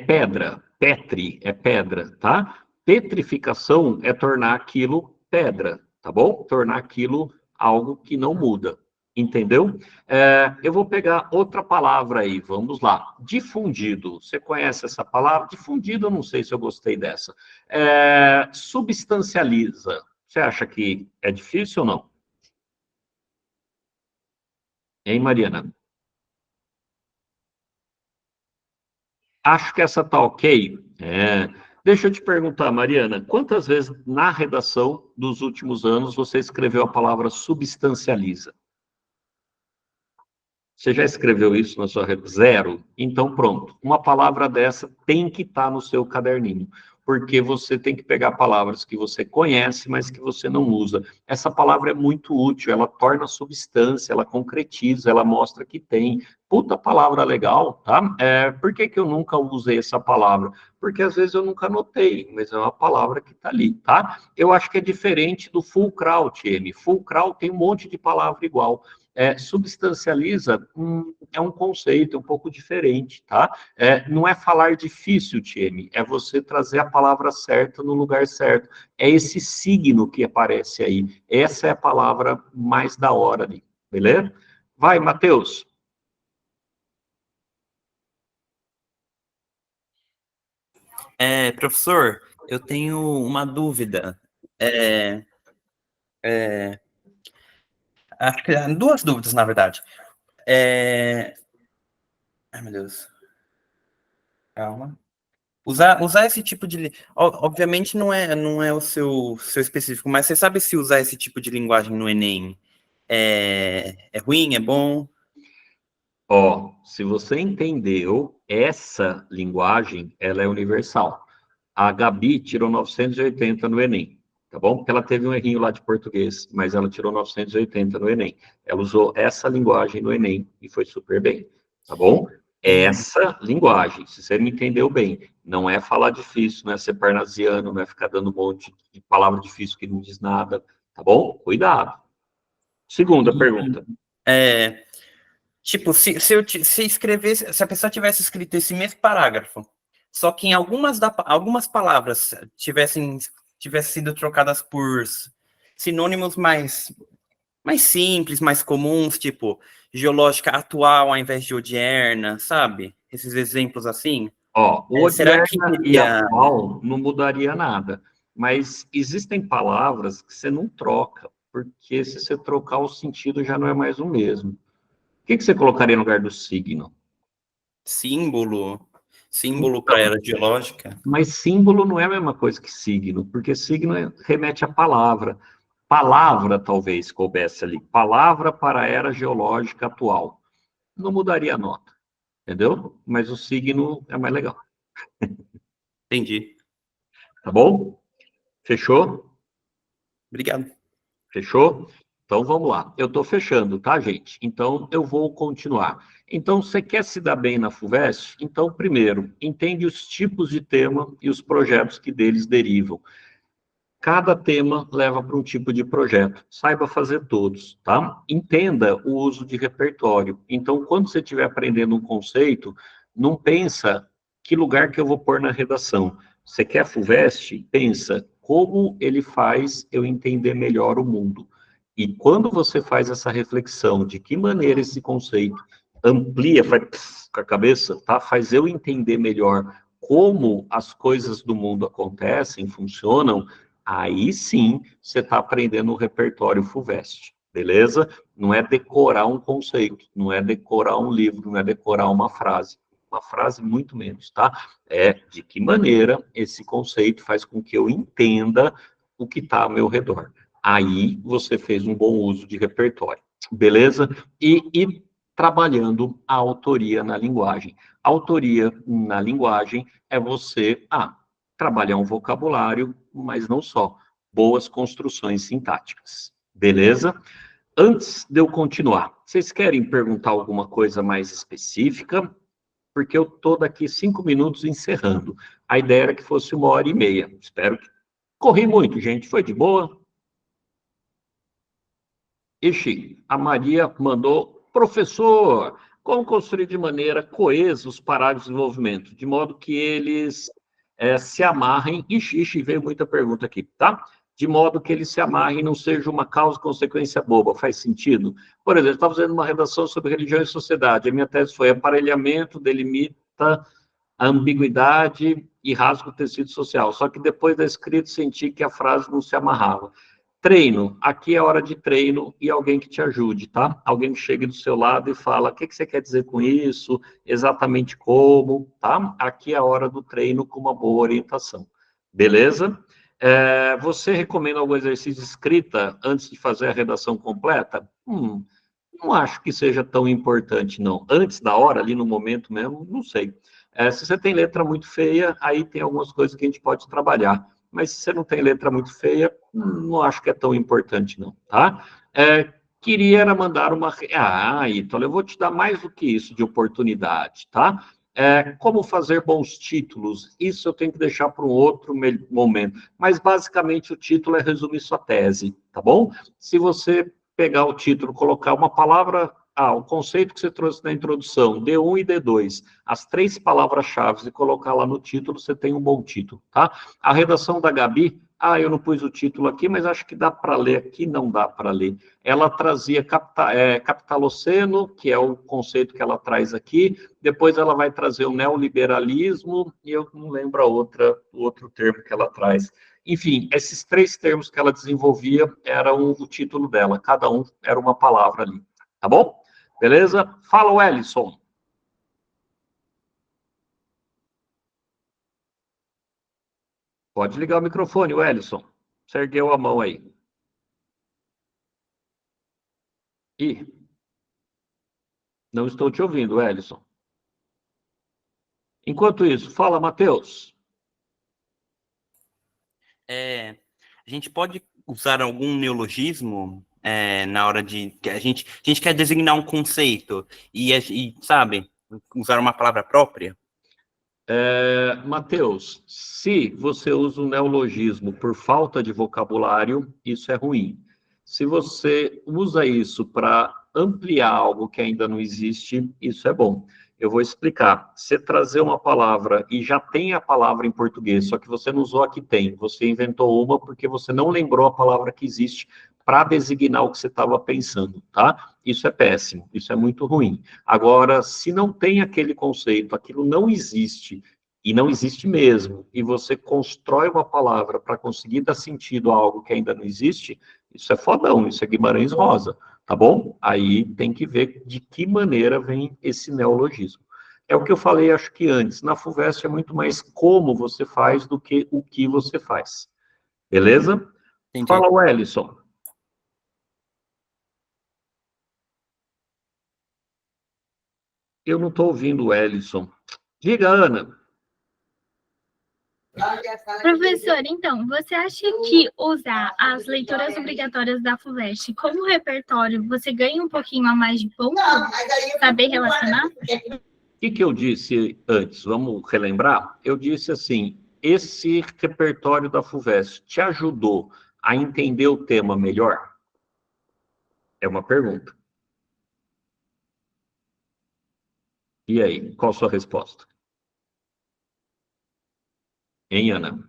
pedra. Petri é pedra, tá? Petrificação é tornar aquilo pedra, tá bom? Tornar aquilo algo que não muda. Entendeu? Eu vou pegar outra palavra aí, vamos lá. Difundido. Você conhece essa palavra? Difundido, eu não sei se eu gostei dessa. Substancializa. Você acha que é difícil ou não? Hein, Mariana? Acho que essa tá ok. Deixa eu te perguntar, Mariana, quantas vezes na redação dos últimos anos você escreveu a palavra substancializa? Você já escreveu isso na sua rede? Zero? Então, pronto. Uma palavra dessa tem que estar no seu caderninho, porque você tem que pegar palavras que você conhece, mas que você não usa. Essa palavra é muito útil, ela torna substância, ela concretiza, ela mostra que tem. Puta palavra legal, tá? Por que eu nunca usei essa palavra? Porque às vezes eu nunca anotei, mas é uma palavra que está ali, tá? Eu acho que é diferente do fulcral, M. Fulcral tem um monte de palavra igual. Substancializa é um conceito um pouco diferente, tá? Não é falar difícil, Tieme, é você trazer a palavra certa no lugar certo. É esse signo que aparece aí. Essa é a palavra mais da hora ali, beleza? Vai, Matheus. Professor, eu tenho uma dúvida. Acho que duas dúvidas, na verdade. Ai, meu Deus. Calma. Usar esse tipo de... Obviamente não é o seu específico, mas você sabe se usar esse tipo de linguagem no Enem é ruim, é bom? Se você entendeu, essa linguagem, ela é universal. A Gabi tirou 980 no Enem, tá bom? Porque ela teve um errinho lá de português, mas ela tirou 980 no Enem. Ela usou essa linguagem no Enem e foi super bem, tá bom? Essa linguagem, se você me entendeu bem, não é falar difícil, não é ser parnasiano, não é ficar dando um monte de palavra difícil que não diz nada, tá bom? Cuidado. Segunda pergunta. Tipo, se a pessoa tivesse escrito esse mesmo parágrafo, só que em algumas palavras tivessem sido trocadas por sinônimos mais simples, mais comuns, tipo geológica atual ao invés de odierna, sabe? Esses exemplos assim. O Será que odierna e atual não mudaria nada, mas existem palavras que você não troca, porque se você trocar o sentido já não é mais o mesmo. O que você colocaria no lugar do signo? Símbolo para era geológica. Mas símbolo não é a mesma coisa que signo, porque signo remete à palavra. Palavra talvez coubesse ali. Palavra para a era geológica atual. Não mudaria a nota, entendeu? Mas o signo é mais legal. Entendi. Tá bom? Fechou? Obrigado. Fechou? Então vamos lá. Eu estou fechando, tá, gente? Então eu vou continuar. Então, você quer se dar bem na FUVEST? Então, primeiro, entende os tipos de tema e os projetos que deles derivam. Cada tema leva para um tipo de projeto. Saiba fazer todos, tá? Entenda o uso de repertório. Então, quando você estiver aprendendo um conceito, não pensa que lugar que eu vou pôr na redação. Você quer FUVEST? Pensa como ele faz eu entender melhor o mundo. E quando você faz essa reflexão de que maneira esse conceito amplia, faz com a cabeça, tá? Faz eu entender melhor como as coisas do mundo acontecem, funcionam, aí sim você está aprendendo o repertório FUVEST, beleza? Não é decorar um conceito, não é decorar um livro, não é decorar uma frase muito menos, tá? É de que maneira esse conceito faz com que eu entenda o que está ao meu redor. Aí você fez um bom uso de repertório, beleza? E trabalhando a autoria na linguagem. A autoria na linguagem é você, trabalhar um vocabulário, mas não só. Boas construções sintáticas. Beleza? Antes de eu continuar, vocês querem perguntar alguma coisa mais específica? Porque eu estou daqui 5 minutos encerrando. A ideia era que fosse 1h30. Espero que... Corri muito, gente. Foi de boa? Ixi, a Maria mandou, professor, como construir de maneira coesa os parágrafos de desenvolvimento, de modo que eles se amarrem, ixi, veio muita pergunta aqui, tá? De modo que eles se amarrem e não seja uma causa e consequência boba, faz sentido? Por exemplo, eu estava fazendo uma redação sobre religião e sociedade, a minha tese foi aparelhamento, delimita a ambiguidade e rasga o tecido social, só que depois da escrita senti que a frase não se amarrava. Treino, aqui é hora de treino e alguém que te ajude, tá? Alguém que chegue do seu lado e fala, o que você quer dizer com isso, exatamente como, tá? Aqui é a hora do treino com uma boa orientação, beleza? Você recomenda algum exercício de escrita antes de fazer a redação completa? Não acho que seja tão importante, não. Antes da hora, ali no momento mesmo, não sei. Se você tem letra muito feia, aí tem algumas coisas que a gente pode trabalhar. Mas se você não tem letra muito feia, não acho que é tão importante, não, tá? Queria era mandar uma... Ítalo, eu vou te dar mais do que isso de oportunidade, tá? Como fazer bons títulos, isso eu tenho que deixar para um outro momento. Mas, basicamente, o título é resumir sua tese, tá bom? Se você pegar o título, colocar uma palavra... o conceito que você trouxe na introdução, D1 e D2, as 3 palavras-chave e colocar lá no título, você tem um bom título, tá? A redação da Gabi, eu não pus o título aqui, mas acho que dá para ler aqui, não dá para ler. Ela trazia capitaloceno, que é o conceito que ela traz aqui, depois ela vai trazer o neoliberalismo, e eu não lembro o outro termo que ela traz. Enfim, esses 3 termos que ela desenvolvia eram o título dela, cada um era uma palavra ali, tá bom? Beleza? Fala, Wellington. Pode ligar o microfone, Wellington. Você ergueu a mão aí. Não estou te ouvindo, Wellington. Enquanto isso, fala, Matheus. A gente pode usar algum neologismo na hora de... A gente quer designar um conceito e, sabe, usar uma palavra própria? Matheus, se você usa um neologismo por falta de vocabulário, isso é ruim. Se você usa isso para ampliar algo que ainda não existe, isso é bom. Eu vou explicar. Você trazer uma palavra e já tem a palavra em português, só que você não usou a que tem. Você inventou uma porque você não lembrou a palavra que existe para designar o que você estava pensando, tá? Isso é péssimo, isso é muito ruim. Agora, se não tem aquele conceito, aquilo não existe, e não existe mesmo, e você constrói uma palavra para conseguir dar sentido a algo que ainda não existe, isso é fodão, isso é Guimarães Rosa, tá bom? Aí tem que ver de que maneira vem esse neologismo. É o que eu falei, acho que antes, na FUVEST é muito mais como você faz do que o que você faz. Beleza? Entendi. Fala, Wellington. Eu não estou ouvindo o Wellington. Diga, Ana. Professor, então, você acha que usar as leituras obrigatórias da FUVEST como repertório, você ganha um pouquinho a mais de ponto? Saber relacionar? O que eu disse antes? Vamos relembrar? Eu disse assim, esse repertório da FUVEST te ajudou a entender o tema melhor? É uma pergunta. E aí, qual a sua resposta? Hein, Ana?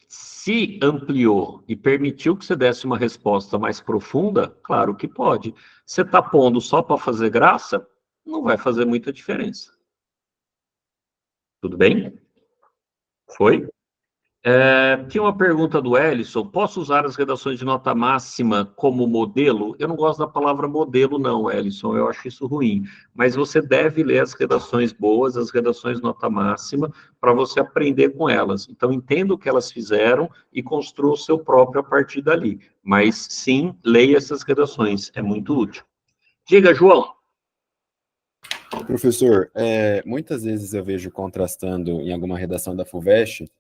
Se ampliou e permitiu que você desse uma resposta mais profunda, claro que pode. Você está pondo só para fazer graça, não vai fazer muita diferença. Tudo bem? Foi? Tinha uma pergunta do Ellison. Posso usar as redações de nota máxima como modelo? Eu não gosto da palavra modelo, não, Ellison. Eu acho isso ruim. Mas você deve ler as redações boas, as redações de nota máxima, para você aprender com elas. Então, entenda o que elas fizeram e construa o seu próprio a partir dali. Mas, sim, leia essas redações. É muito útil. Diga, João. Professor, muitas vezes eu vejo contrastando em alguma redação da FUVEST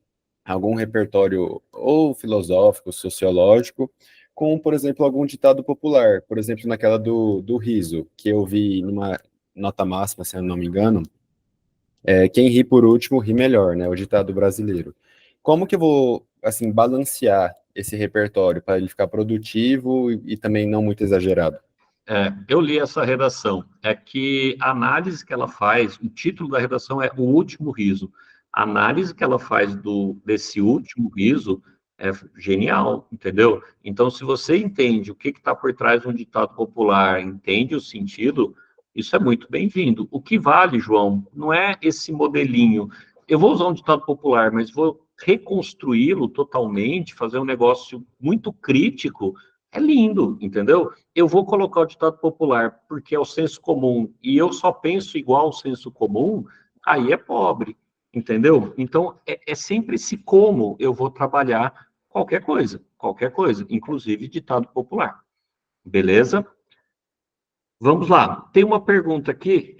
algum repertório ou filosófico, sociológico, com, por exemplo, algum ditado popular. Por exemplo, naquela do riso, que eu vi numa nota máxima, se eu não me engano, quem ri por último ri melhor, né? O ditado brasileiro. Como que eu vou, assim, balancear esse repertório para ele ficar produtivo e também não muito exagerado? Eu li essa redação. É que a análise que ela faz, o título da redação é O Último Riso. A análise que ela faz desse último riso é genial, entendeu? Então, se você entende o que está por trás de um ditado popular, entende o sentido, isso é muito bem-vindo. O que vale, João, não é esse modelinho. Eu vou usar um ditado popular, mas vou reconstruí-lo totalmente, fazer um negócio muito crítico. É lindo, entendeu? Eu vou colocar o ditado popular porque é o senso comum e eu só penso igual ao senso comum, aí é pobre, entendeu? Então, é sempre esse como eu vou trabalhar qualquer coisa, inclusive ditado popular. Beleza? Vamos lá. Tem uma pergunta aqui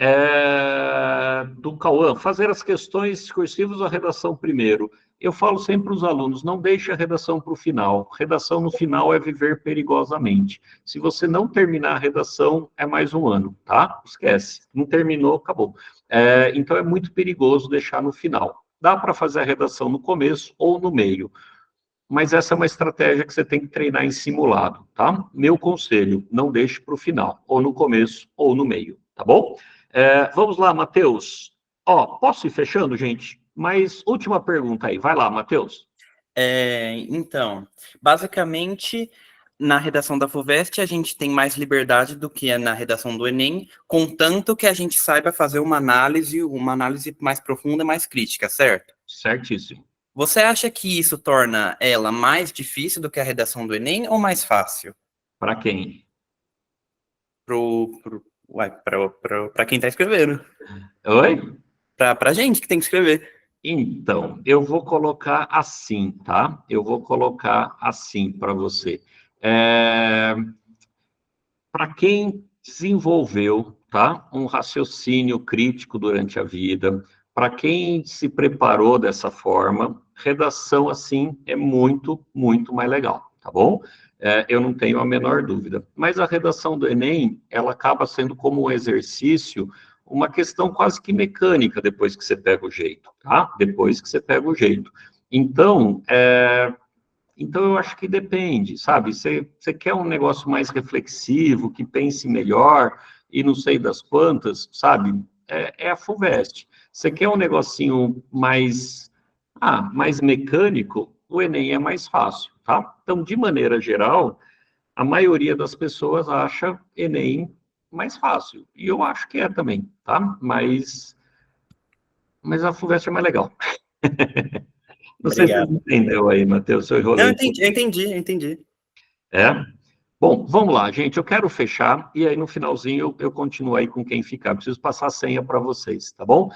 do Cauã. Fazer as questões discursivas ou a redação primeiro? Eu falo sempre para os alunos, não deixe a redação para o final. Redação no final é viver perigosamente. Se você não terminar a redação, é mais um ano, tá? Esquece. Não terminou, acabou. Então é muito perigoso deixar no final. Dá para fazer a redação no começo ou no meio. Mas essa é uma estratégia que você tem que treinar em simulado, tá? Meu conselho, não deixe para o final, ou no começo, ou no meio, tá bom? Vamos lá, Matheus. Posso ir fechando, gente? Mas última pergunta aí, vai lá, Matheus. Então, basicamente, na redação da FUVEST, a gente tem mais liberdade do que na redação do Enem, contanto que a gente saiba fazer uma análise mais profunda e mais crítica, certo? Certíssimo. Você acha que isso torna ela mais difícil do que a redação do Enem ou mais fácil? Para quem? Para quem está escrevendo. Oi? Para a gente que tem que escrever. Então, eu vou colocar assim, tá? Eu vou colocar assim para você. Para quem desenvolveu, tá, um raciocínio crítico durante a vida, para quem se preparou dessa forma, redação assim é muito, muito mais legal, tá bom? Eu não tenho a menor dúvida. Mas a redação do Enem, ela acaba sendo como um exercício, uma questão quase que mecânica depois que você pega o jeito, tá? Depois que você pega o jeito. Então, eu acho que depende, sabe? Você quer um negócio mais reflexivo, que pense melhor e não sei das quantas, sabe? É a FUVEST. Você quer um negocinho mais mecânico, o Enem é mais fácil, tá? Então, de maneira geral, a maioria das pessoas acha Enem mais fácil. E eu acho que é também, tá? Mas a FUVEST é mais legal. Não sei se você entendeu aí, Matheus, seu enrolei. Não, eu entendi. Bom, vamos lá, gente. Eu quero fechar e aí no finalzinho eu continuo aí com quem ficar. Preciso passar a senha para vocês, tá bom?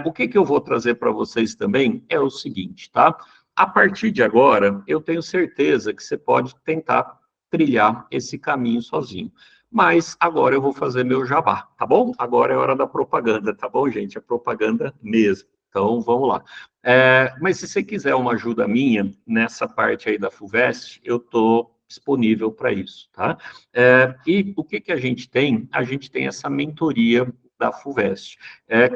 O que eu vou trazer para vocês também é o seguinte, tá? A partir de agora, eu tenho certeza que você pode tentar trilhar esse caminho sozinho. Mas agora eu vou fazer meu jabá, tá bom? Agora é hora da propaganda, tá bom, gente? É propaganda mesmo. Então, vamos lá. Mas se você quiser uma ajuda minha nessa parte aí da FUVEST, eu estou disponível para isso, tá? E o que a gente tem? A gente tem essa mentoria da FUVEST,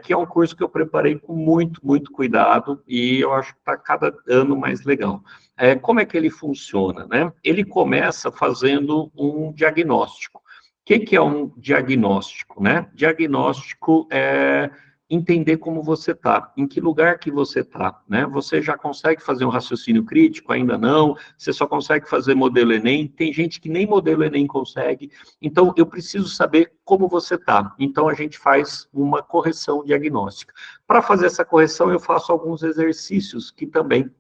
que é um curso que eu preparei com muito, muito cuidado e eu acho que está cada ano mais legal. Como é que ele funciona, né? Ele começa fazendo um diagnóstico. O que é um diagnóstico, né? Diagnóstico é entender como você está, em que lugar que você está, né? Você já consegue fazer um raciocínio crítico? Ainda não? Você só consegue fazer modelo Enem? Tem gente que nem modelo Enem consegue. Então, eu preciso saber como você está. Então, a gente faz uma correção diagnóstica. Para fazer essa correção, eu faço alguns exercícios que também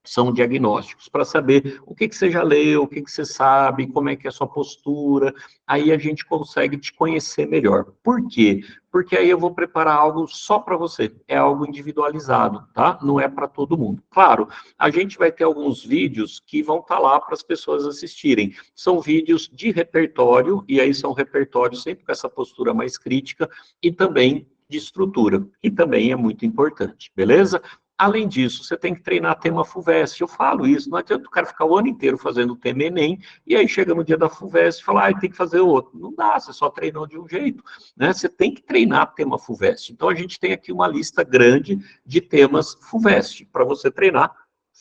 são diagnósticos, para saber o que você já leu, o que você sabe, como é que é a sua postura, aí a gente consegue te conhecer melhor. Por quê? Porque aí eu vou preparar algo só para você, é algo individualizado, tá? Não é para todo mundo. Claro, a gente vai ter alguns vídeos que vão estar lá para as pessoas assistirem. São vídeos de repertório, e aí são repertórios sempre com essa postura mais crítica, e também de estrutura, que também é muito importante, beleza? Além disso, você tem que treinar tema FUVEST. Eu falo isso, não adianta o cara ficar o ano inteiro fazendo o tema Enem, e aí chega no dia da FUVEST e fala, tem que fazer outro. Não dá, você só treinou de um jeito, né? Você tem que treinar tema FUVEST. Então, a gente tem aqui uma lista grande de temas FUVEST, para você treinar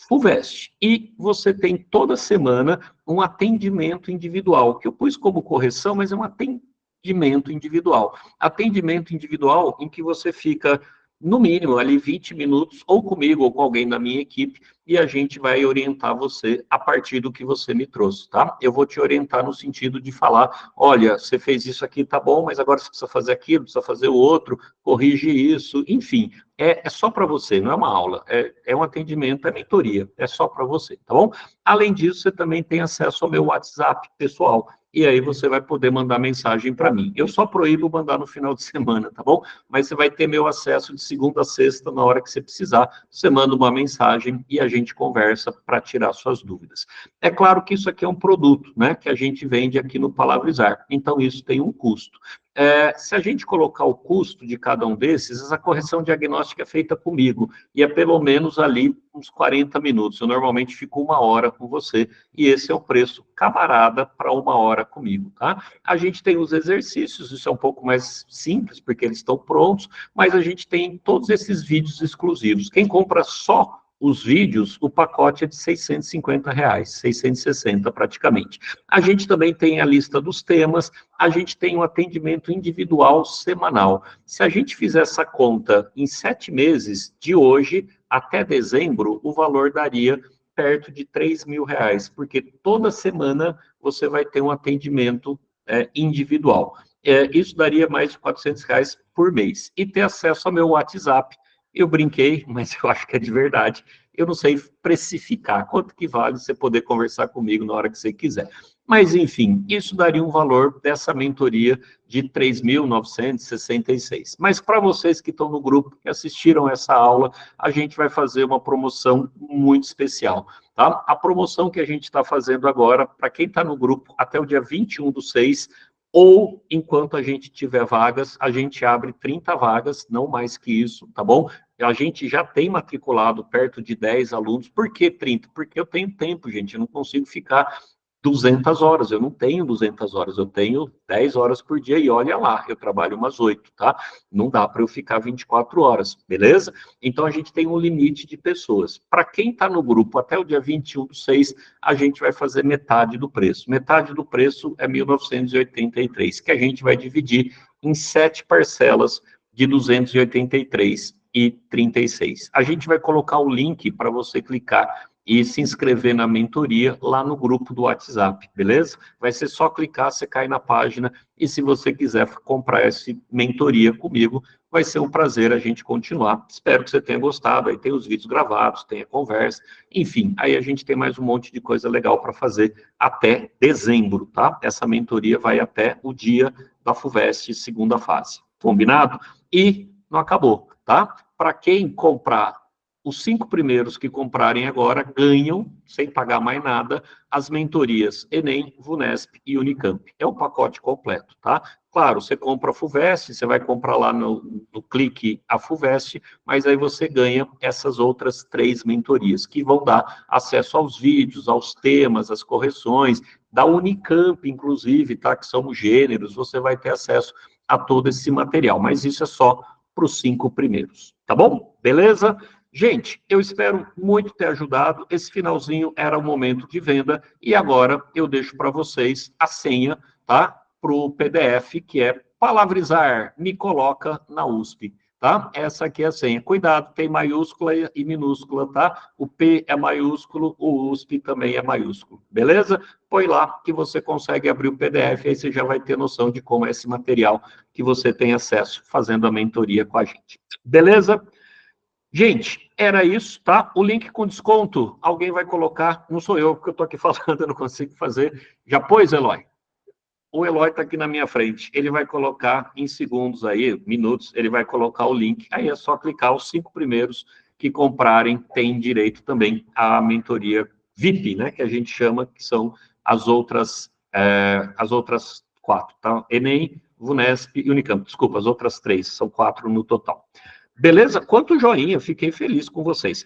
FUVEST. E você tem toda semana um atendimento individual, que eu pus como correção, mas é um atendimento individual. Atendimento individual em que você fica no mínimo, ali 20 minutos, ou comigo, ou com alguém da minha equipe, e a gente vai orientar você a partir do que você me trouxe, tá? Eu vou te orientar no sentido de falar, olha, você fez isso aqui, tá bom, mas agora você precisa fazer aquilo, precisa fazer o outro, corrige isso, enfim, é só para você, não é uma aula, é um atendimento, é mentoria, é só para você, tá bom? Além disso, você também tem acesso ao meu WhatsApp pessoal, e aí você vai poder mandar mensagem para mim. Eu só proíbo mandar no final de semana, tá bom? Mas você vai ter meu acesso de segunda a sexta, na hora que você precisar. Você manda uma mensagem e a gente conversa para tirar suas dúvidas. É claro que isso aqui é um produto, né? Que a gente vende aqui no Palavrizar. Então, isso tem um custo. Se a gente colocar o custo de cada um desses, essa correção diagnóstica é feita comigo, e é pelo menos ali uns 40 minutos. Eu normalmente fico 1 hora com você, e esse é o preço camarada para 1 hora comigo, tá? A gente tem os exercícios, isso é um pouco mais simples, porque eles estão prontos, mas a gente tem todos esses vídeos exclusivos. Quem compra só os vídeos, o pacote é de R$650, 660 praticamente. A gente também tem a lista dos temas, a gente tem um atendimento individual semanal. Se a gente fizer essa conta em 7 meses, de hoje até dezembro, o valor daria perto de R$3.000, porque toda semana você vai ter um atendimento individual. Isso daria mais de R$400 por mês. E ter acesso ao meu WhatsApp. Eu brinquei, mas eu acho que é de verdade. Eu não sei precificar quanto que vale você poder conversar comigo na hora que você quiser. Mas, enfim, isso daria um valor dessa mentoria de R$3.966. Mas para vocês que estão no grupo, que assistiram essa aula, a gente vai fazer uma promoção muito especial, tá? A promoção que a gente está fazendo agora, para quem está no grupo, até o dia 21/6, ou enquanto a gente tiver vagas, a gente abre 30 vagas, não mais que isso, tá bom? A gente já tem matriculado perto de 10 alunos. Por que 30? Porque eu tenho tempo, gente, eu não consigo ficar 200 horas, eu não tenho 200 horas, eu tenho 10 horas por dia e olha lá, eu trabalho umas 8, tá? Não dá para eu ficar 24 horas, beleza? Então a gente tem um limite de pessoas. Para quem está no grupo até o dia 21/6, a gente vai fazer metade do preço. Metade do preço é 1.983, que a gente vai dividir em 7 parcelas de 283,36. A gente vai colocar o link para você clicar e se inscrever na mentoria lá no grupo do WhatsApp, beleza? Vai ser só clicar, você cai na página, e se você quiser comprar essa mentoria comigo, vai ser um prazer a gente continuar. Espero que você tenha gostado, aí tem os vídeos gravados, tem a conversa, enfim, aí a gente tem mais um monte de coisa legal para fazer até dezembro, tá? Essa mentoria vai até o dia da FUVEST, segunda fase, combinado? E não acabou, tá? Para quem comprar, os 5 primeiros que comprarem agora ganham, sem pagar mais nada, as mentorias Enem, VUNESP e Unicamp. É o pacote completo, tá? Claro, você compra a FUVEST, você vai comprar lá no clique a FUVEST, mas aí você ganha essas outras 3 mentorias, que vão dar acesso aos vídeos, aos temas, às correções, da Unicamp, inclusive, tá? Que são os gêneros, você vai ter acesso a todo esse material, mas isso é só para os 5 primeiros, tá bom? Beleza? Gente, eu espero muito ter ajudado. Esse finalzinho era o momento de venda e agora eu deixo para vocês a senha, tá? Para o PDF, que é Palavrizar, me coloca na USP, tá? Essa aqui é a senha. Cuidado, tem maiúscula e minúscula, tá? O P é maiúsculo, o USP também é maiúsculo, beleza? Põe lá que você consegue abrir o PDF, aí você já vai ter noção de como é esse material que você tem acesso fazendo a mentoria com a gente. Beleza? Gente, era isso, tá? O link com desconto, alguém vai colocar, não sou eu, porque eu estou aqui falando, eu não consigo fazer. Já pôs, Eloy? O Eloy está aqui na minha frente, ele vai colocar em segundos aí, minutos, ele vai colocar o link, aí é só clicar, os 5 primeiros que comprarem têm direito também à mentoria VIP, né, que a gente chama, que são as outras 4, tá? Enem, VUNESP e Unicamp, desculpa, as outras 3, são 4 no total. Beleza? Quanto joinha, fiquei feliz com vocês.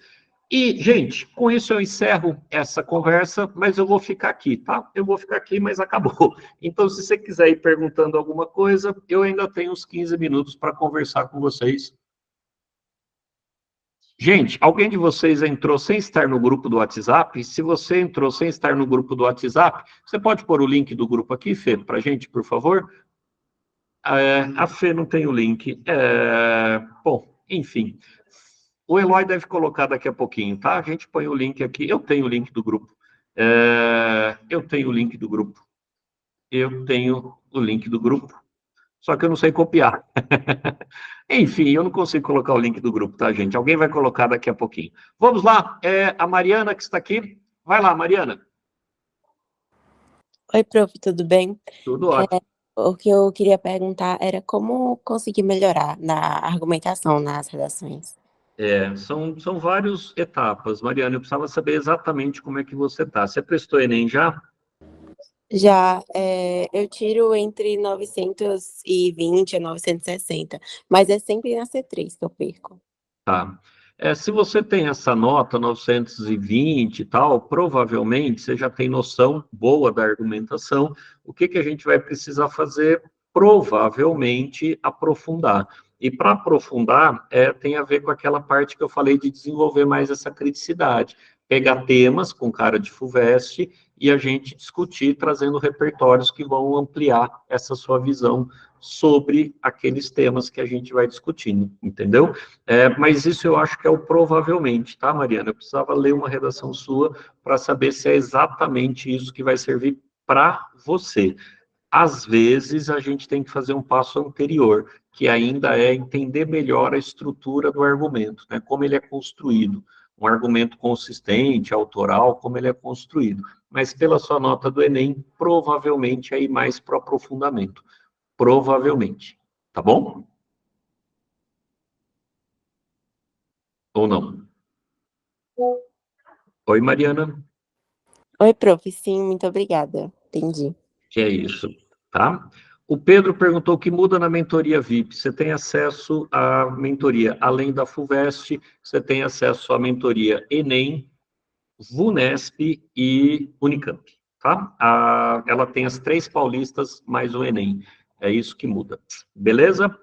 E, gente, com isso eu encerro essa conversa, mas eu vou ficar aqui, tá? Eu vou ficar aqui, mas acabou. Então, se você quiser ir perguntando alguma coisa, eu ainda tenho uns 15 minutos para conversar com vocês. Gente, alguém de vocês entrou sem estar no grupo do WhatsApp? Se você entrou sem estar no grupo do WhatsApp, você pode pôr o link do grupo aqui, Fê, para a gente, por favor? A Fê não tem o link. Bom, enfim. O Eloy deve colocar daqui a pouquinho, tá? A gente põe o link aqui. Eu tenho o link do grupo. Eu tenho o link do grupo. Eu tenho o link do grupo. Só que eu não sei copiar. Enfim, eu não consigo colocar o link do grupo, tá, gente? Alguém vai colocar daqui a pouquinho. Vamos lá. A Mariana que está aqui. Vai lá, Mariana. Oi, prof, tudo bem? Tudo ótimo. O que eu queria perguntar era como conseguir melhorar na argumentação nas redações. São várias etapas. Mariana, eu precisava saber exatamente como é que você está. Você prestou Enem já? Já, eu tiro entre 920 a 960, mas é sempre na C3 que eu perco. Tá. Se você tem essa nota 920 e tal, provavelmente você já tem noção boa da argumentação. O que a gente vai precisar fazer? Provavelmente aprofundar. E para aprofundar, tem a ver com aquela parte que eu falei de desenvolver mais essa criticidade. Pegar temas com cara de FUVEST e a gente discutir, trazendo repertórios que vão ampliar essa sua visão sobre aqueles temas que a gente vai discutindo, entendeu? Mas isso eu acho que é o provavelmente, tá, Mariana? Eu precisava ler uma redação sua para saber se é exatamente isso que vai servir para você. Às vezes, a gente tem que fazer um passo anterior, que ainda é entender melhor a estrutura do argumento, né? Como ele é construído. Um argumento consistente, autoral, como ele é construído. Mas pela sua nota do Enem, provavelmente é ir mais para o aprofundamento. Provavelmente. Tá bom? Ou não? Oi, Mariana. Oi, prof, sim, muito obrigada. Entendi. Que é isso, tá? O Pedro perguntou o que muda na mentoria VIP. Você tem acesso à mentoria, além da FUVEST, você tem acesso à mentoria Enem, VUNESP e Unicamp, tá? Ela tem as 3 paulistas mais o Enem. É isso que muda. Beleza?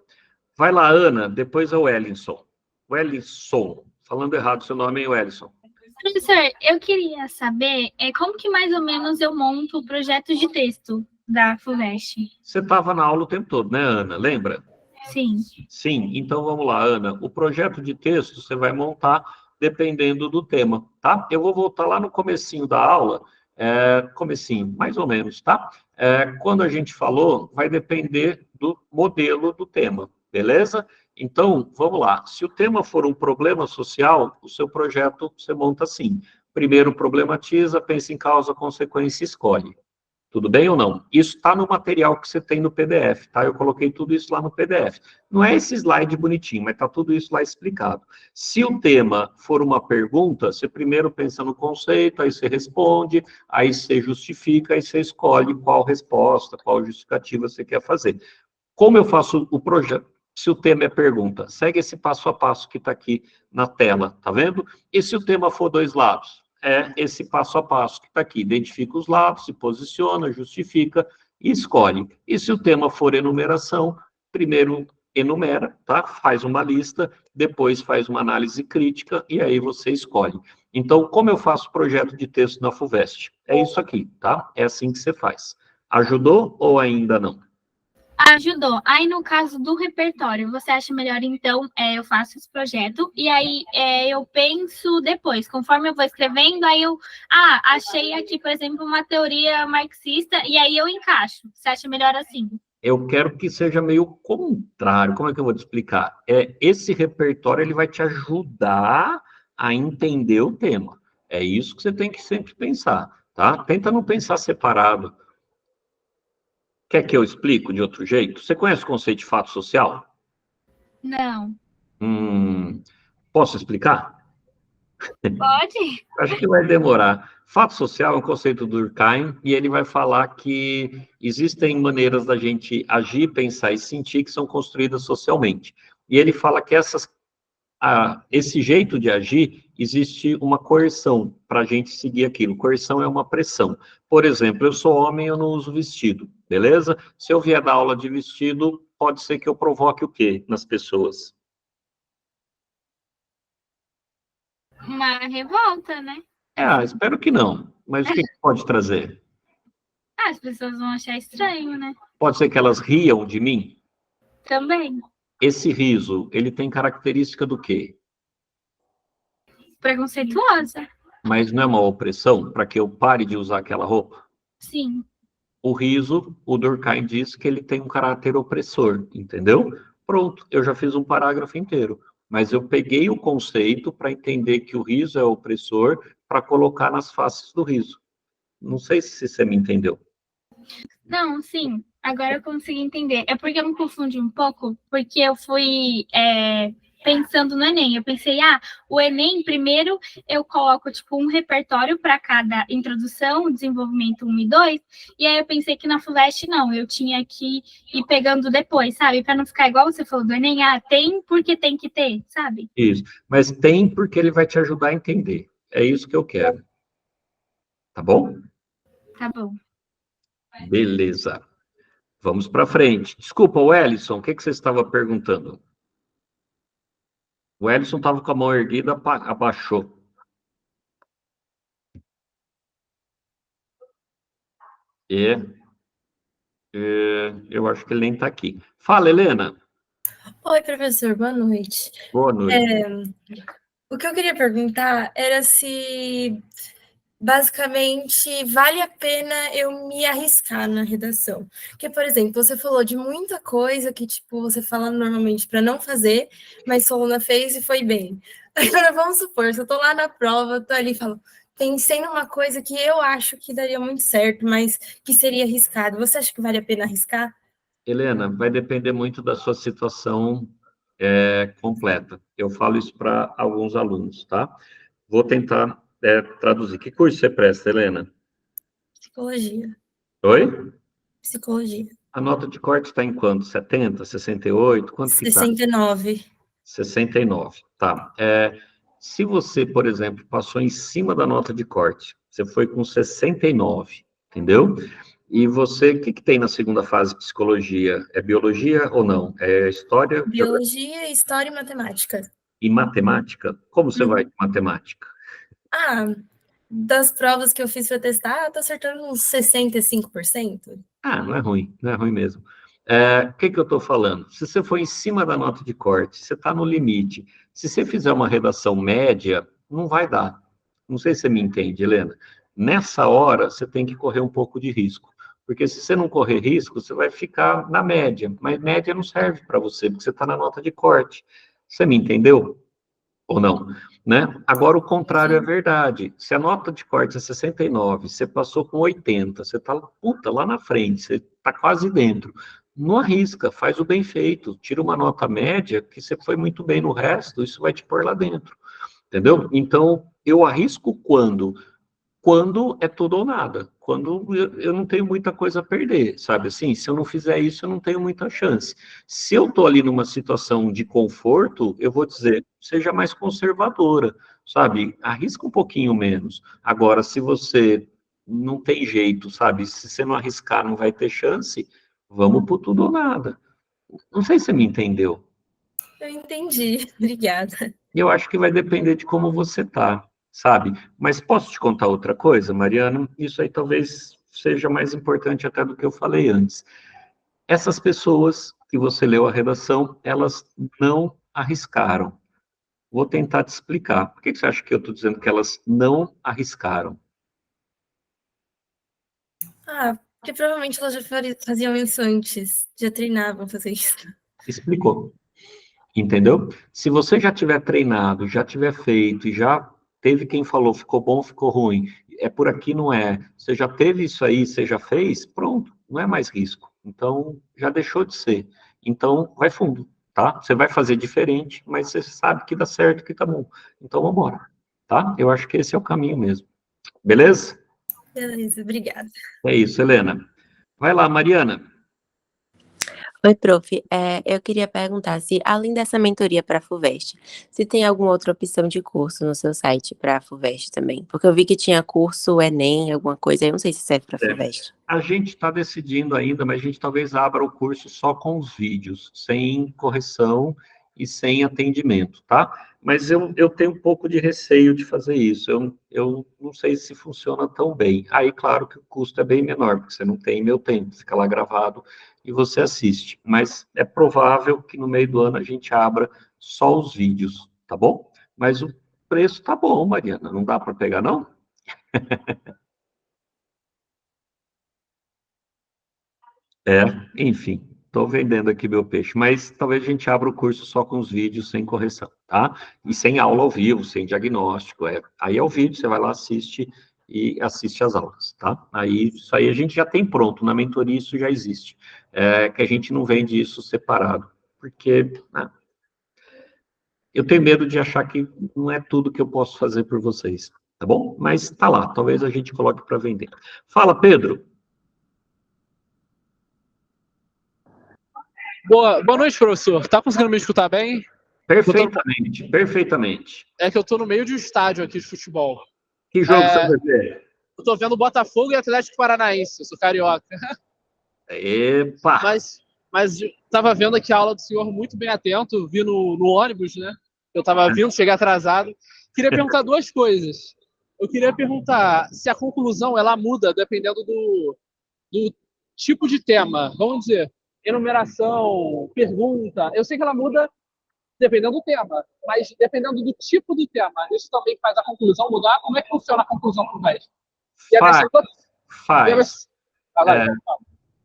Vai lá, Ana, depois é o Wellington. Wellington. Falando errado seu nome, hein, Wellington? Professor, eu queria saber como que mais ou menos eu monto o projeto de texto da FUVEST. Você estava na aula o tempo todo, né, Ana? Lembra? Sim. Sim, então vamos lá, Ana. O projeto de texto você vai montar dependendo do tema, tá? Eu vou voltar lá no comecinho da aula, comecinho, mais ou menos, tá? Quando a gente falou, vai depender do modelo do tema, beleza? Então, vamos lá. Se o tema for um problema social, o seu projeto você monta assim. Primeiro problematiza, pensa em causa, consequência e escolhe. Tudo bem ou não? Isso está no material que você tem no PDF, tá? Eu coloquei tudo isso lá no PDF. Não é esse slide bonitinho, mas está tudo isso lá explicado. Se o tema for uma pergunta, você primeiro pensa no conceito, aí você responde, aí você justifica, aí você escolhe qual resposta, qual justificativa você quer fazer. Como eu faço o projeto? Se o tema é pergunta, segue esse passo a passo que está aqui na tela, tá vendo? E se o tema for 2 lados? Esse passo a passo que está aqui. Identifica os lados, se posiciona, justifica e escolhe. E se o tema for enumeração, primeiro enumera, tá? Faz uma lista, depois faz uma análise crítica e aí você escolhe. Então, como eu faço projeto de texto na FUVEST? É isso aqui, tá? É assim que você faz. Ajudou ou ainda não? Ajudou. Aí, no caso do repertório, você acha melhor, então, eu faço esse projeto, e aí eu penso depois, conforme eu vou escrevendo, aí eu, achei aqui, por exemplo, uma teoria marxista, e aí eu encaixo. Você acha melhor assim? Eu quero que seja meio contrário. Como é que eu vou te explicar? Esse repertório, ele vai te ajudar a entender o tema. É isso que você tem que sempre pensar, tá? Tenta não pensar separado. Quer que eu explique de outro jeito? Você conhece o conceito de fato social? Não. Posso explicar? Pode? Acho que vai demorar. Fato social é um conceito do Durkheim e ele vai falar que existem maneiras da gente agir, pensar e sentir que são construídas socialmente. E ele fala que essas esse jeito de agir, existe uma coerção para a gente seguir aquilo. Coerção é uma pressão. Por exemplo, eu sou homem, eu não uso vestido, beleza? Se eu vier dar aula de vestido, pode ser que eu provoque o quê nas pessoas? Uma revolta, né? Espero que não. Mas o que pode trazer? As pessoas vão achar estranho, né? Pode ser que elas riam de mim? Também. Esse riso, ele tem característica do quê? Preconceituosa. Mas não é uma opressão para que eu pare de usar aquela roupa? Sim. O riso, o Durkheim diz que ele tem um caráter opressor, entendeu? Pronto, eu já fiz um parágrafo inteiro. Mas eu peguei o conceito para entender que o riso é opressor para colocar nas faces do riso. Não sei se você me entendeu. Não, sim. Agora eu consegui entender. É porque eu me confundi um pouco, porque eu fui pensando no Enem. Eu pensei, o Enem, primeiro eu coloco, tipo, um repertório para cada introdução, desenvolvimento 1 e 2, e aí eu pensei que na FUVEST não, eu tinha que ir pegando depois, sabe? Para não ficar igual você falou do Enem, tem porque tem que ter, sabe? Isso, mas tem porque ele vai te ajudar a entender. É isso que eu quero. Tá bom? Tá bom. Beleza. Vamos para frente. Desculpa, Wellison, o que você estava perguntando? O Wellison estava com a mão erguida, abaixou. Eu acho que ele nem está aqui. Fala, Helena. Oi, professor, boa noite. Boa noite. O que eu queria perguntar era se, basicamente, vale a pena eu me arriscar na redação. Porque, por exemplo, você falou de muita coisa que, tipo, você fala normalmente para não fazer, mas Soluna fez e foi bem. Agora, vamos supor, se eu estou lá na prova, estou ali e falo, pensei numa coisa que eu acho que daria muito certo, mas que seria arriscado. Você acha que vale a pena arriscar? Helena, vai depender muito da sua situação completa. Eu falo isso para alguns alunos, tá? Vou tentar traduzir. Que curso você presta, Helena? Psicologia. Oi? Psicologia. A nota de corte está em quanto? 70, 68? Quanto que está? 69. 69, tá. Se você, por exemplo, passou em cima da nota de corte, você foi com 69, entendeu? E você, o que tem na segunda fase de psicologia? É biologia ou não? É história? Biologia, história e matemática. E matemática? Como você vai de matemática? Das provas que eu fiz para testar, eu tô acertando uns 65%. Não é ruim mesmo. O que eu estou falando? Se você for em cima da nota de corte, você está no limite. Se você fizer uma redação média, não vai dar. Não sei se você me entende, Helena. Nessa hora, você tem que correr um pouco de risco. Porque se você não correr risco, você vai ficar na média. Mas média não serve para você, porque você está na nota de corte. Você me entendeu? Ou não? Né? Agora, o contrário é verdade. Se a nota de corte é 69, você passou com 80, você está lá na frente, você está quase dentro. Não arrisca, faz o bem feito, tira uma nota média, que você foi muito bem no resto, isso vai te pôr lá dentro. Entendeu? Então, eu arrisco quando é tudo ou nada. Quando eu não tenho muita coisa a perder, sabe? Assim, se eu não fizer isso, eu não tenho muita chance. Se eu estou ali numa situação de conforto, eu vou dizer, seja mais conservadora, sabe? Arrisca um pouquinho menos. Agora, se você não tem jeito, sabe? Se você não arriscar, não vai ter chance, vamos por tudo ou nada. Não sei se você me entendeu. Eu entendi, obrigada. Eu acho que vai depender de como você tá, sabe? Mas posso te contar outra coisa, Mariana? Isso aí talvez seja mais importante até do que eu falei antes. Essas pessoas que você leu a redação, elas não arriscaram. Vou tentar te explicar. Por que você acha que eu estou dizendo que elas não arriscaram? Porque provavelmente elas já faziam isso antes, já treinavam fazer isso. Explicou. Entendeu? Se você já tiver treinado, já tiver feito, e já teve quem falou, ficou bom, ficou ruim, é por aqui, não é. Você já teve isso aí, você já fez, pronto, não é mais risco. Então, já deixou de ser. Então, vai fundo, tá? Você vai fazer diferente, mas você sabe que dá certo, que tá bom. Então, vamos embora, tá? Eu acho que esse é o caminho mesmo. Beleza? Beleza, obrigada. É isso, Helena. Vai lá, Mariana. Oi, prof. Eu queria perguntar se, além dessa mentoria para a FUVEST, se tem alguma outra opção de curso no seu site para a FUVEST também. Porque eu vi que tinha curso Enem, alguma coisa, eu não sei se serve para a É. FUVEST. A gente está decidindo ainda, mas a gente talvez abra o curso só com os vídeos, sem correção e sem atendimento, tá? Mas eu tenho um pouco de receio de fazer isso. Eu não sei se funciona tão bem. Aí, claro que o custo é bem menor, porque você não tem meu tempo, fica lá gravado e você assiste. Mas é provável que no meio do ano a gente abra só os vídeos, tá bom? Mas o preço tá bom, Mariana. Não dá para pegar, não? É, enfim, estou vendendo aqui meu peixe, mas talvez a gente abra o curso só com os vídeos sem correção, tá? E sem aula ao vivo, sem diagnóstico. Aí é o vídeo, você vai lá, assiste e assiste as aulas, tá? Aí isso aí a gente já tem pronto, na mentoria isso já existe. Que a gente não vende isso separado, porque né, eu tenho medo de achar que não é tudo que eu posso fazer por vocês, tá bom? Mas tá lá, talvez a gente coloque para vender. Fala, Pedro. Boa noite, professor. Tá conseguindo me escutar bem? Perfeitamente, perfeitamente. É que eu tô no meio de um estádio aqui de futebol. Que jogo você vai ver? Eu tô vendo Botafogo e Atlético Paranaense, eu sou carioca. Epa! Mas tava vendo aqui a aula do senhor muito bem atento, vi no ônibus, né? Eu tava vindo, cheguei atrasado. Queria perguntar duas coisas. Eu queria perguntar se a conclusão ela muda dependendo do tipo de tema. Vamos dizer, enumeração, pergunta. Eu sei que ela muda dependendo do tema, mas dependendo do tipo do tema, isso também faz a conclusão mudar? Como é que funciona a conclusão com o resto? Faz.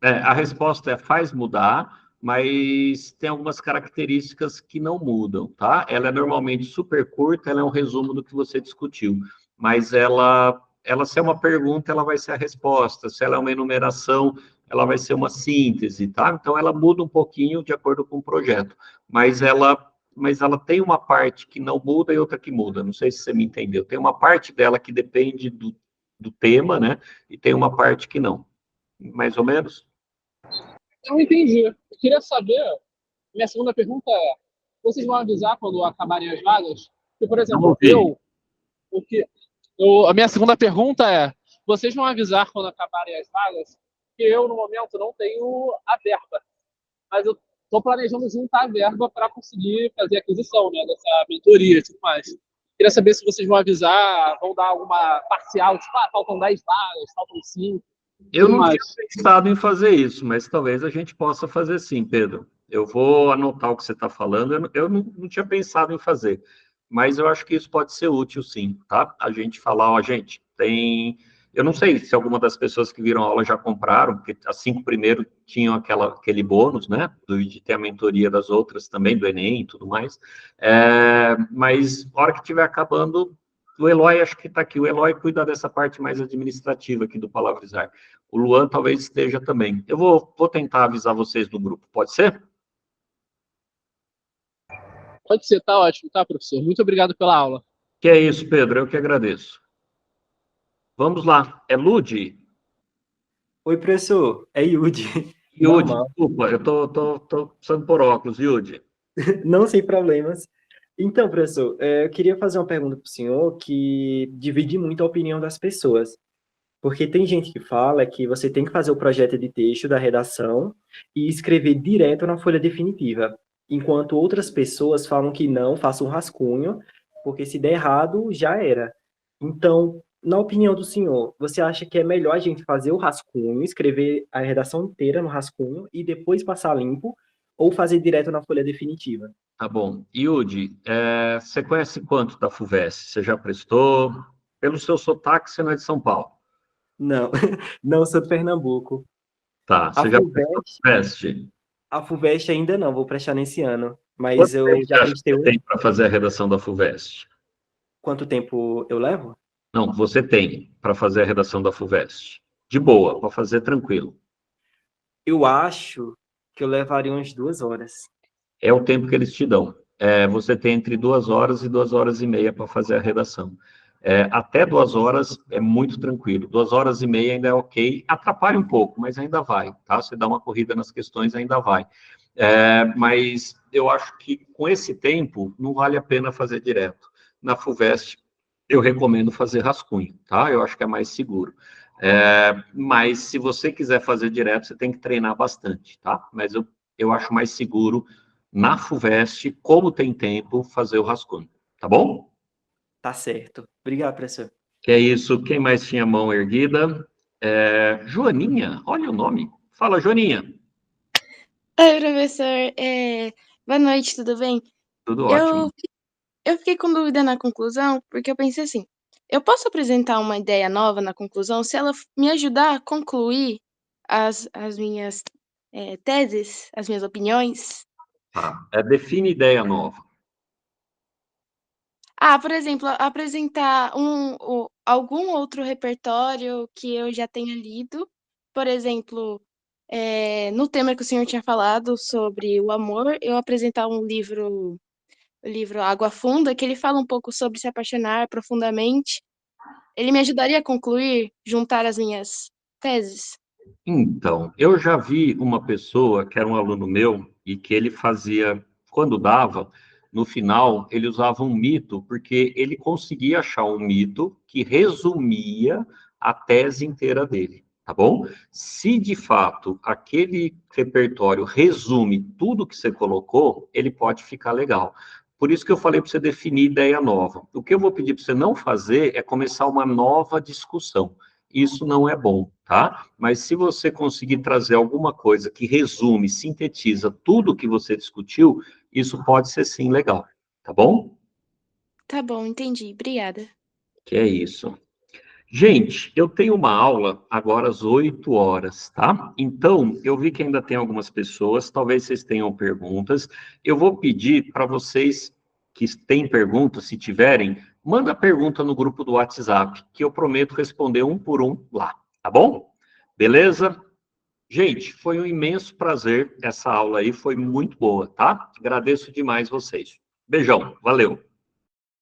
A resposta é faz mudar, mas tem algumas características que não mudam, tá? Ela é normalmente super curta, ela é um resumo do que você discutiu, mas ela se é uma pergunta, ela vai ser a resposta, se ela é uma enumeração, ela vai ser uma síntese, tá? Então, ela muda um pouquinho de acordo com o projeto, mas ela tem uma parte que não muda e outra que muda, não sei se você me entendeu. Tem uma parte dela que depende do tema, né? E tem uma parte que não. Mais ou menos? Eu entendi. Eu queria saber, minha segunda pergunta é, vocês vão avisar quando acabarem as vagas? Porque, por exemplo, a minha segunda pergunta é, vocês vão avisar quando acabarem as vagas? Porque eu, no momento, não tenho a verba. Mas eu estou planejando juntar a verba para conseguir fazer a aquisição, né, dessa mentoria e tudo mais. Queria saber se vocês vão avisar, vão dar alguma parcial, tipo, faltam 10 vagas, faltam 5. Eu não tinha pensado em fazer isso, mas talvez a gente possa fazer sim, Pedro. Eu vou anotar o que você está falando, eu não tinha pensado em fazer, mas eu acho que isso pode ser útil sim, tá? A gente falar, ó, gente, tem... Eu não sei se alguma das pessoas que viram a aula já compraram, porque as 5 primeiros tinham aquele bônus, né? De ter a mentoria das outras também, do Enem e tudo mais. Mas, na hora que estiver acabando, o Eloy, acho que está aqui, o Eloy cuida dessa parte mais administrativa aqui do Palavrizar. O Luan talvez esteja também. Eu vou tentar avisar vocês no grupo, pode ser? Pode ser, tá ótimo, tá, professor? Muito obrigado pela aula. Que é isso, Pedro, eu que agradeço. Vamos lá, é Ludi? Oi, professor, é Yudi. Yudi, desculpa, eu tô precisando por óculos, Yudi. Não, sem problemas. Então, professor, eu queria fazer uma pergunta para o senhor que divide muito a opinião das pessoas. Porque tem gente que fala que você tem que fazer o projeto de texto da redação e escrever direto na folha definitiva, enquanto outras pessoas falam que não, faça um rascunho, porque se der errado, já era. Então, na opinião do senhor, você acha que é melhor a gente fazer o rascunho, escrever a redação inteira no rascunho e depois passar limpo, ou fazer direto na folha definitiva? Tá bom. Yudi, você conhece quanto da FUVEST? Você já prestou? Pelo seu sotaque, você não é de São Paulo. Não, não sou de Pernambuco. Tá, você já prestou a FUVEST? A FUVEST ainda não, vou prestar nesse ano. Mas eu já prestei. Quanto tempo tem para fazer a redação da FUVEST? Quanto tempo eu levo? Não, você tem para fazer a redação da FUVEST. De boa, para fazer tranquilo. Eu acho que eu levaria umas 2 horas. É o tempo que eles te dão. Você tem entre 2 horas e 2 horas e meia para fazer a redação. Até 2 horas é muito tranquilo. 2 horas e meia ainda é ok. Atrapalha um pouco, mas ainda vai, tá? Você dá uma corrida nas questões, ainda vai. Mas eu acho que com esse tempo não vale a pena fazer direto. Na FUVEST, eu recomendo fazer rascunho, tá? Eu acho que é mais seguro. Mas se você quiser fazer direto, você tem que treinar bastante, tá? Mas eu acho mais seguro na FUVEST, como tem tempo, fazer o rascunho, tá bom? Tá certo. Obrigado, professor. Que é isso. Quem mais tinha a mão erguida? Joaninha, olha o nome. Fala, Joaninha. Oi, professor. Boa noite, tudo bem? Tudo Eu, ótimo. eu fiquei com dúvida na conclusão, porque eu pensei assim, eu posso apresentar uma ideia nova na conclusão se ela me ajudar a concluir as minhas teses, as minhas opiniões? Tá. Define ideia nova. Por exemplo, apresentar algum outro repertório que eu já tenha lido, por exemplo, no tema que o senhor tinha falado sobre o amor, eu apresentar o livro Água Funda, que ele fala um pouco sobre se apaixonar profundamente. Ele me ajudaria a concluir, juntar as minhas teses? Então, eu já vi uma pessoa que era um aluno meu e que ele fazia, quando dava, no final, ele usava um mito, porque ele conseguia achar um mito que resumia a tese inteira dele, tá bom? Se de fato aquele repertório resume tudo que você colocou, ele pode ficar legal. Por isso que eu falei para você definir ideia nova. O que eu vou pedir para você não fazer é começar uma nova discussão. Isso não é bom, tá? Mas se você conseguir trazer alguma coisa que resume, sintetiza tudo que você discutiu, isso pode ser sim legal, tá bom? Tá bom, entendi. Obrigada. Que é isso. Gente, eu tenho uma aula agora às 8 horas, tá? Então, eu vi que ainda tem algumas pessoas, talvez vocês tenham perguntas. Eu vou pedir para vocês que têm perguntas, se tiverem, manda pergunta no grupo do WhatsApp, que eu prometo responder um por um lá, tá bom? Beleza? Gente, foi um imenso prazer essa aula aí, foi muito boa, tá? Agradeço demais vocês. Beijão, valeu.